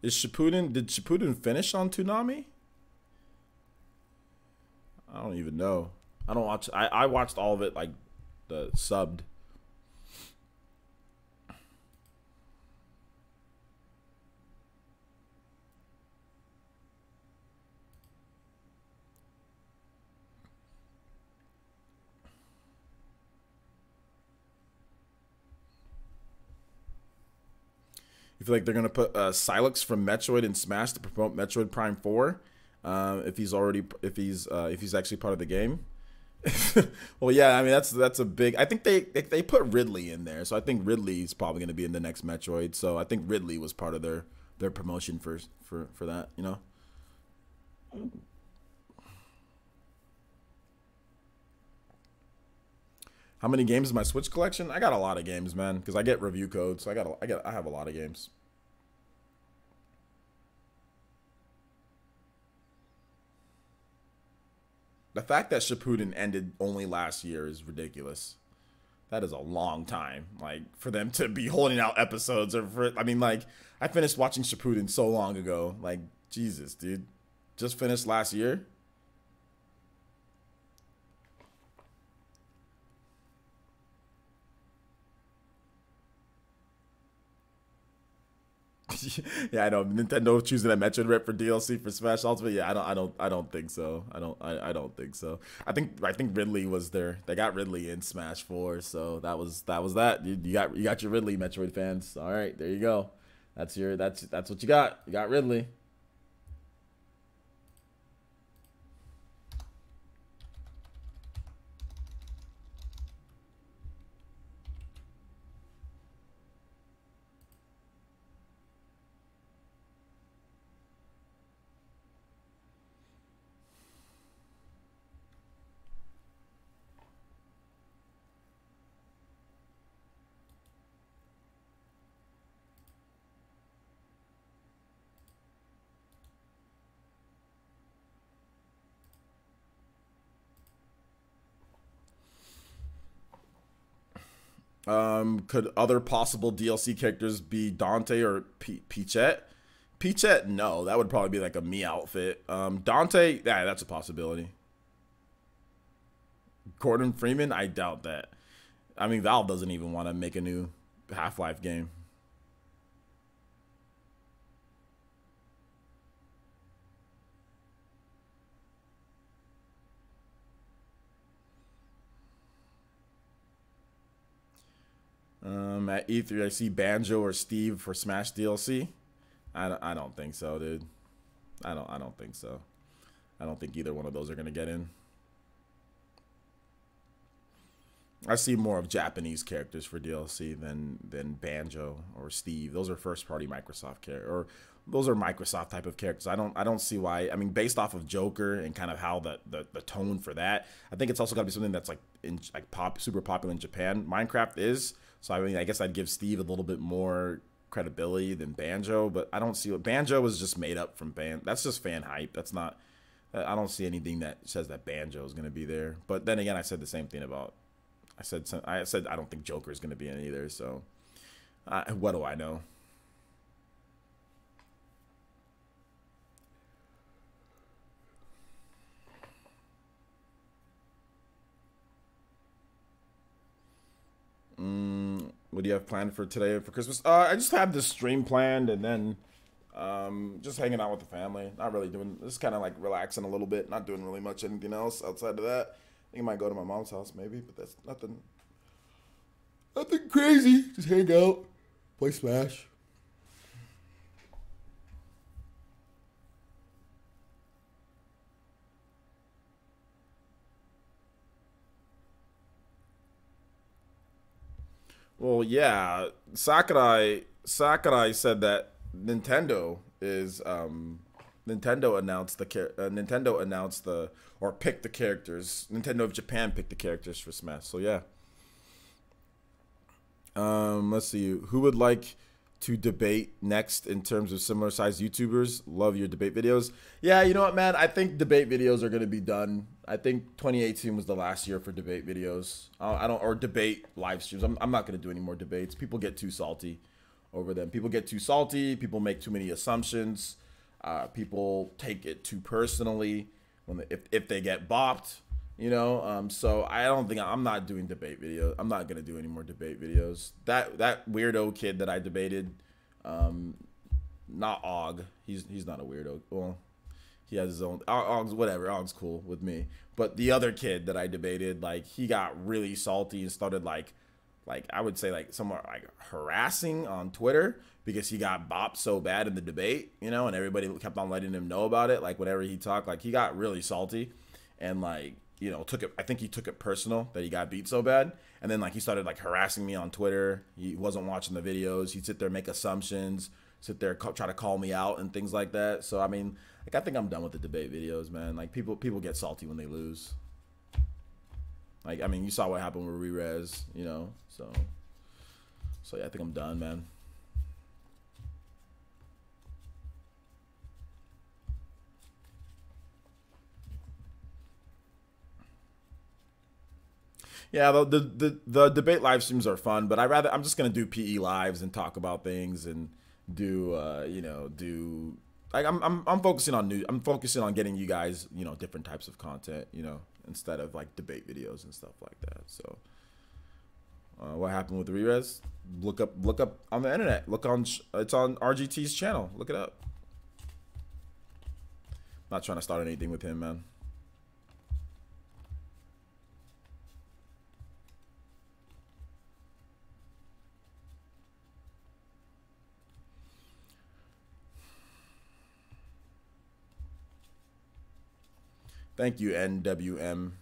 Did Shippuden finish on Toonami? I don't even know. I don't watch. I watched all of it, like the subbed. You feel like they're gonna put Silex from Metroid in Smash to promote Metroid Prime 4, if he's actually part of the game? Well, yeah, I mean that's a big. I think they put Ridley in there, so I think Ridley's probably gonna be in the next Metroid. So I think Ridley was part of their promotion for that, you know. How many games in my Switch collection? I got a lot of games, man, because I get review codes. So I have a lot of games. The fact that Shippuden ended only last year is ridiculous. That is a long time, like, for them to be holding out episodes. I mean, like, I finished watching Shippuden so long ago. Like, Jesus, dude, just finished last year. Yeah, I know Nintendo choosing that Metroid rep for DLC for Smash Ultimate. Yeah, I don't think so. I don't think so. I think Ridley was there. They got Ridley in Smash 4, so that was that. You got your Ridley, Metroid fans. All right, there you go. That's what you got. You got Ridley. Could other possible DLC characters be Dante or Peachette? Peachette, no. That would probably be like a me outfit. Dante, yeah, that's a possibility. Gordon Freeman, I doubt that. I mean, Valve doesn't even want to make a new Half-Life game. At E3, I see Banjo or Steve for Smash DLC. I don't think so, dude. I don't think so. I don't think either one of those are gonna get in. I see more of Japanese characters for DLC than Banjo or Steve. Those are first party Microsoft characters, or those are Microsoft type of characters. I don't see why. I mean, based off of Joker and kind of how the tone for that, I think it's also got to be something that's super popular in Japan. Minecraft is, so I mean, I guess I'd give Steve a little bit more credibility than Banjo, but I don't see what Banjo was just made up from that's just fan hype. That's not. I don't see anything that says that Banjo is going to be there. But then again, I said the same thing about. I said I don't think Joker is going to be in either. So, what do I know? What do you have planned for today for Christmas? I just have this stream planned, and then just hanging out with the family. Not really doing, just kind of like relaxing a little bit. Not doing really much anything else outside of that. I think I might go to my mom's house maybe, but that's nothing crazy. Just hang out, play Smash. Well, yeah, Sakurai said that Nintendo announced the or picked the characters. Nintendo of Japan picked the characters for Smash. So yeah. Let's see. Who would like to debate next in terms of similar sized YouTubers? Love your debate videos. Yeah, you know what, man? I think debate videos are gonna be done. I think 2018 was the last year for debate videos. I don't or debate live streams. I'm not gonna do any more debates. People get too salty over them. People get too salty. People make too many assumptions. People take it too personally when if they get bopped. You know, so I don't think I'm not doing debate videos. I'm not gonna do any more debate videos. That weirdo kid that I debated, not Og. He's not a weirdo. Well, he has his own. Og's whatever. Og's cool with me. But the other kid that I debated, like he got really salty and started like I would say like somewhat like harassing on Twitter because he got bopped so bad in the debate, you know, and everybody kept on letting him know about it. Like whenever he talked, like he got really salty and like. You know, I think he took it personal that he got beat so bad. And then, like, he started, like, harassing me on Twitter. He wasn't watching the videos. He'd sit there, make assumptions, sit there, try to call me out and things like that. So, I mean, like, I think I'm done with the debate videos, man. Like, people get salty when they lose. Like, I mean, you saw what happened with Re-Res, you know. So yeah, I think I'm done, man. Yeah, the debate live streams are fun, but I'm just gonna do PE lives and talk about things and do like I'm focusing on I'm focusing on getting you guys different types of content instead of like debate videos and stuff like that. So what happened with the Re-Res? Look up on the internet. It's on RGT's channel. Look it up. Not trying to start anything with him, man. Thank you, NWM.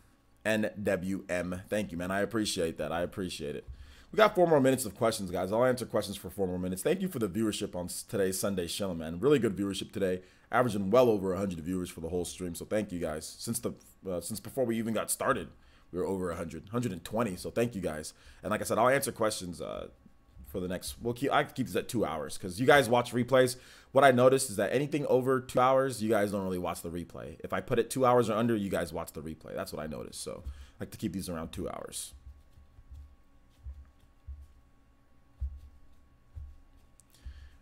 Thank you, man. I appreciate that. I appreciate it. We got 4 more minutes of questions, guys. I'll answer questions for 4 more minutes. Thank you for the viewership on today's Sunday Chillin, man. Really good viewership today. Averaging well over 100 viewers for the whole stream. So thank you, guys. Since before we even got started, we were over 120. So thank you, guys. And like I said, I'll answer questions for the next. I keep this at 2 hours because you guys watch replays. What I noticed is that anything over 2 hours, you guys don't really watch the replay. If I put it 2 hours or under, you guys watch the replay. That's what I noticed. So I like to keep these around 2 hours.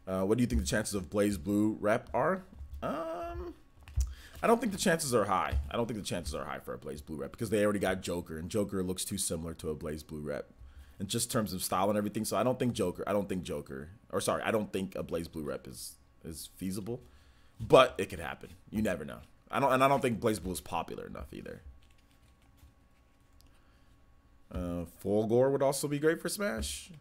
What do you think the chances of Blaze Blue rep are? I don't think the chances are high. I don't think the chances are high for a Blaze Blue rep because they already got Joker, and Joker looks too similar to a Blaze Blue rep in just terms of style and everything. So I don't think Joker, I don't think a Blaze Blue rep is feasible, but it could happen. You never know. I don't think Blaze Blue is popular enough either. Fulgore would also be great for Smash.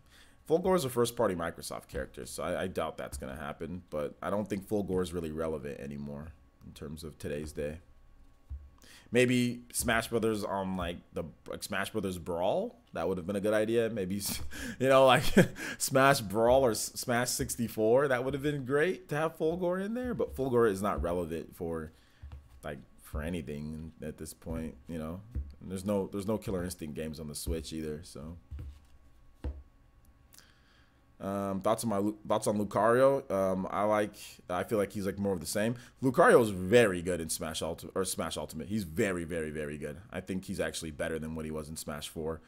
Fulgore is a first-party Microsoft character, so I doubt that's going to happen. But I don't think Fulgore is really relevant anymore in terms of today's day. Maybe Smash Brothers on like Smash Brothers Brawl. That would have been a good idea. Maybe like Smash Brawl or Smash 64. That would have been great to have Fulgore in there. But Fulgore is not relevant for anything at this point. And there's no Killer Instinct games on the Switch either. So. Thoughts on Lucario? I feel like he's like more of the same. Lucario is very good in Smash Ultimate. He's very, very, very good. I think he's actually better than what he was in Smash 4.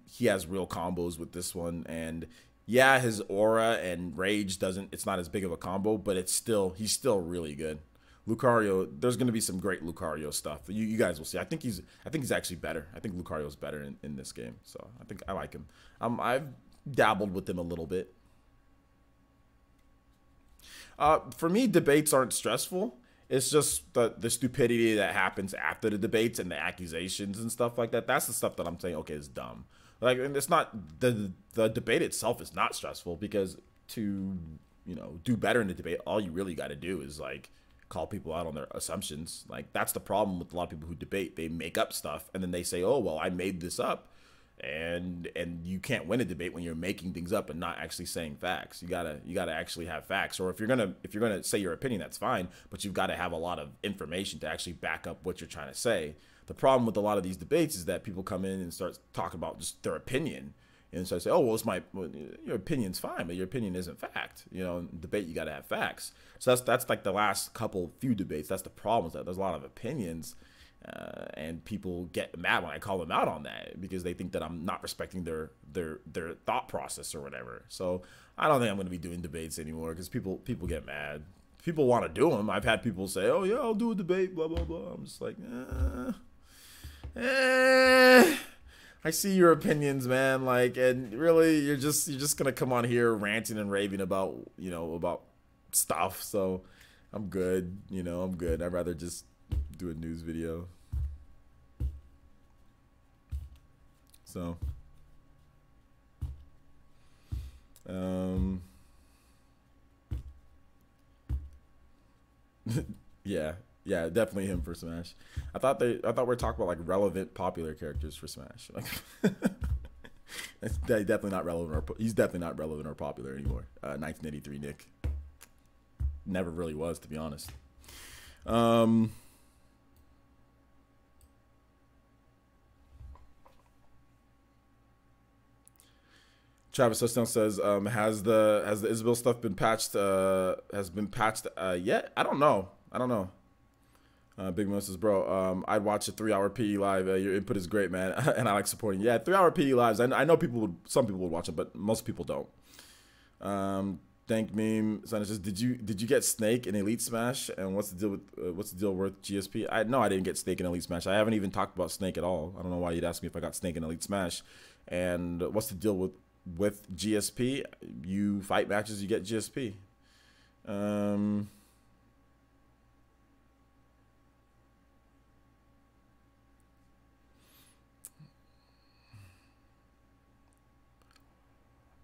He has real combos with this one, and yeah, his aura and rage it's not as big of a combo, but he's still really good. Lucario, there's going to be some great Lucario stuff. You guys will see. I think he's actually better. I think Lucario's better in this game. So I think I like him. I've dabbled with them a little bit. For me, debates aren't stressful. It's just the stupidity that happens after the debates and the accusations and stuff like that. That's the stuff that I'm saying, okay, is dumb. Like, and it's not, the debate itself is not stressful, because to, you know, do better in the debate, all you really got to do is, like, call people out on their assumptions. Like, that's the problem with a lot of people who debate. They make up stuff, and then they say, oh, well, I made this up. And you can't win a debate when you're making things up and not actually saying facts. You gotta actually have facts. Or if you're gonna say your opinion, that's fine, but you've got to have a lot of information to actually back up what you're trying to say. The problem with a lot of these debates is that people come in and start talking about just their opinion, and so I say, oh, well, your opinion's fine, but your opinion isn't fact. You know, in debate, you got to have facts. So that's like the last few debates. That's the problem, is that there's a lot of opinions. And people get mad when I call them out on that, because they think that I'm not respecting their thought process or whatever. So I don't think I'm going to be doing debates anymore, because people get mad. People want to do them. I've had people say, "Oh yeah, I'll do a debate," blah blah blah. I'm just like, I see your opinions, man. Like, and really, you're just gonna come on here ranting and raving about, you know, about stuff. So I'm good. You know, I'm good. I'd rather just do a news video. So yeah, definitely him for Smash. I thought we were talking about, like, relevant popular characters for Smash. Like, that's definitely not relevant, or he's definitely not relevant or popular anymore. 1983 Nick never really was, to be honest. Travis Touchdown says, has the Isabel stuff been patched? Has been patched yet? I don't know. Big Mo says, bro, I'd watch a 3-hour PE live. Your input is great, man, and I like supporting. Yeah, 3-hour PE lives. I know some people would watch them, but most people don't. Thank meme. Son says, did you get Snake in Elite Smash? And what's the deal with GSP? No, I didn't get Snake in Elite Smash. I haven't even talked about Snake at all. I don't know why you'd ask me if I got Snake in Elite Smash. And what's the deal with GSP? You fight matches, you get GSP.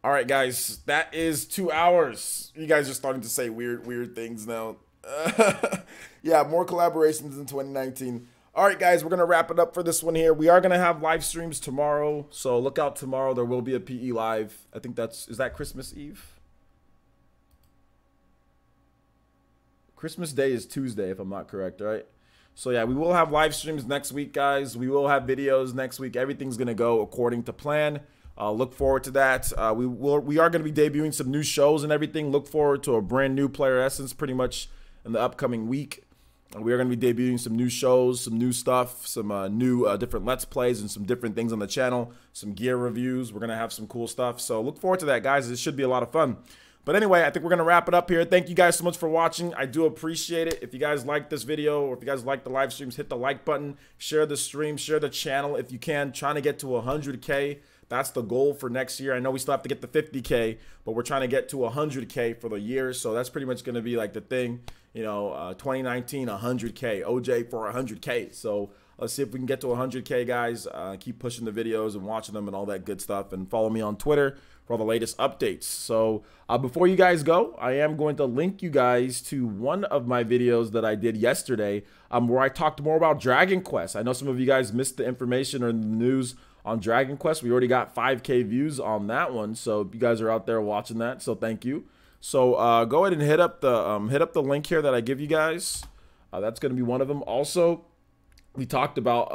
All right, guys, that is 2 hours. You guys are starting to say weird things now. Yeah, more collaborations in 2019. All right, guys, we're going to wrap it up for this one here. We are going to have live streams tomorrow, so look out tomorrow. There will be a PE live. I think is that Christmas Eve? Christmas Day is Tuesday, if I'm not correct, right? So, yeah, we will have live streams next week, guys. We will have videos next week. Everything's going to go according to plan. Look forward to that. We are going to be debuting some new shows and everything. Look forward to a brand new Player Essence pretty much in the upcoming week. We are going to be debuting some new shows, some new stuff, some new different Let's Plays, and some different things on the channel, some gear reviews. We're going to have some cool stuff. So look forward to that, guys. It should be a lot of fun. But anyway, I think we're going to wrap it up here. Thank you guys so much for watching. I do appreciate it. If you guys like this video, or if you guys like the live streams, hit the like button, share the stream, share the channel if you can. Trying to get to 100K. That's the goal for next year. I know we still have to get to 50K, but we're trying to get to 100K for the year. So that's pretty much going to be like the thing, you know, 2019, 100K, OJ for 100K. So let's see if we can get to 100K, guys. Keep pushing the videos and watching them and all that good stuff. And follow me on Twitter for all the latest updates. So before you guys go, I am going to link you guys to one of my videos that I did yesterday where I talked more about Dragon Quest. I know some of you guys missed the information or the news on Dragon Quest. We already got 5K views on that one, so you guys are out there watching that, so thank you. So go ahead and hit up the link here that I give you guys. That's going to be one of them. Also, we talked about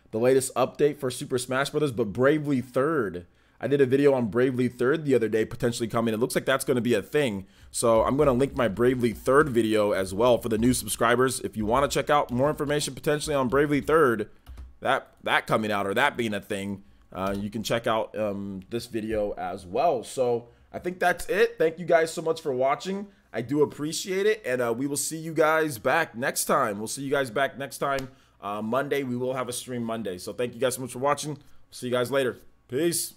the latest update for Super Smash Bros., but Bravely Third. I did a video on Bravely Third the other day, potentially coming. It looks like that's going to be a thing. So I'm going to link my Bravely Third video as well for the new subscribers. If you want to check out more information potentially on Bravely Third, that coming out, or that being a thing, you can check out this video as well. So I think that's it. Thank you guys so much for watching. I do appreciate it, and we will see you guys back next time. We'll see you guys back next time. Monday, we will have a stream Monday. So thank you guys so much for watching. See you guys later. Peace.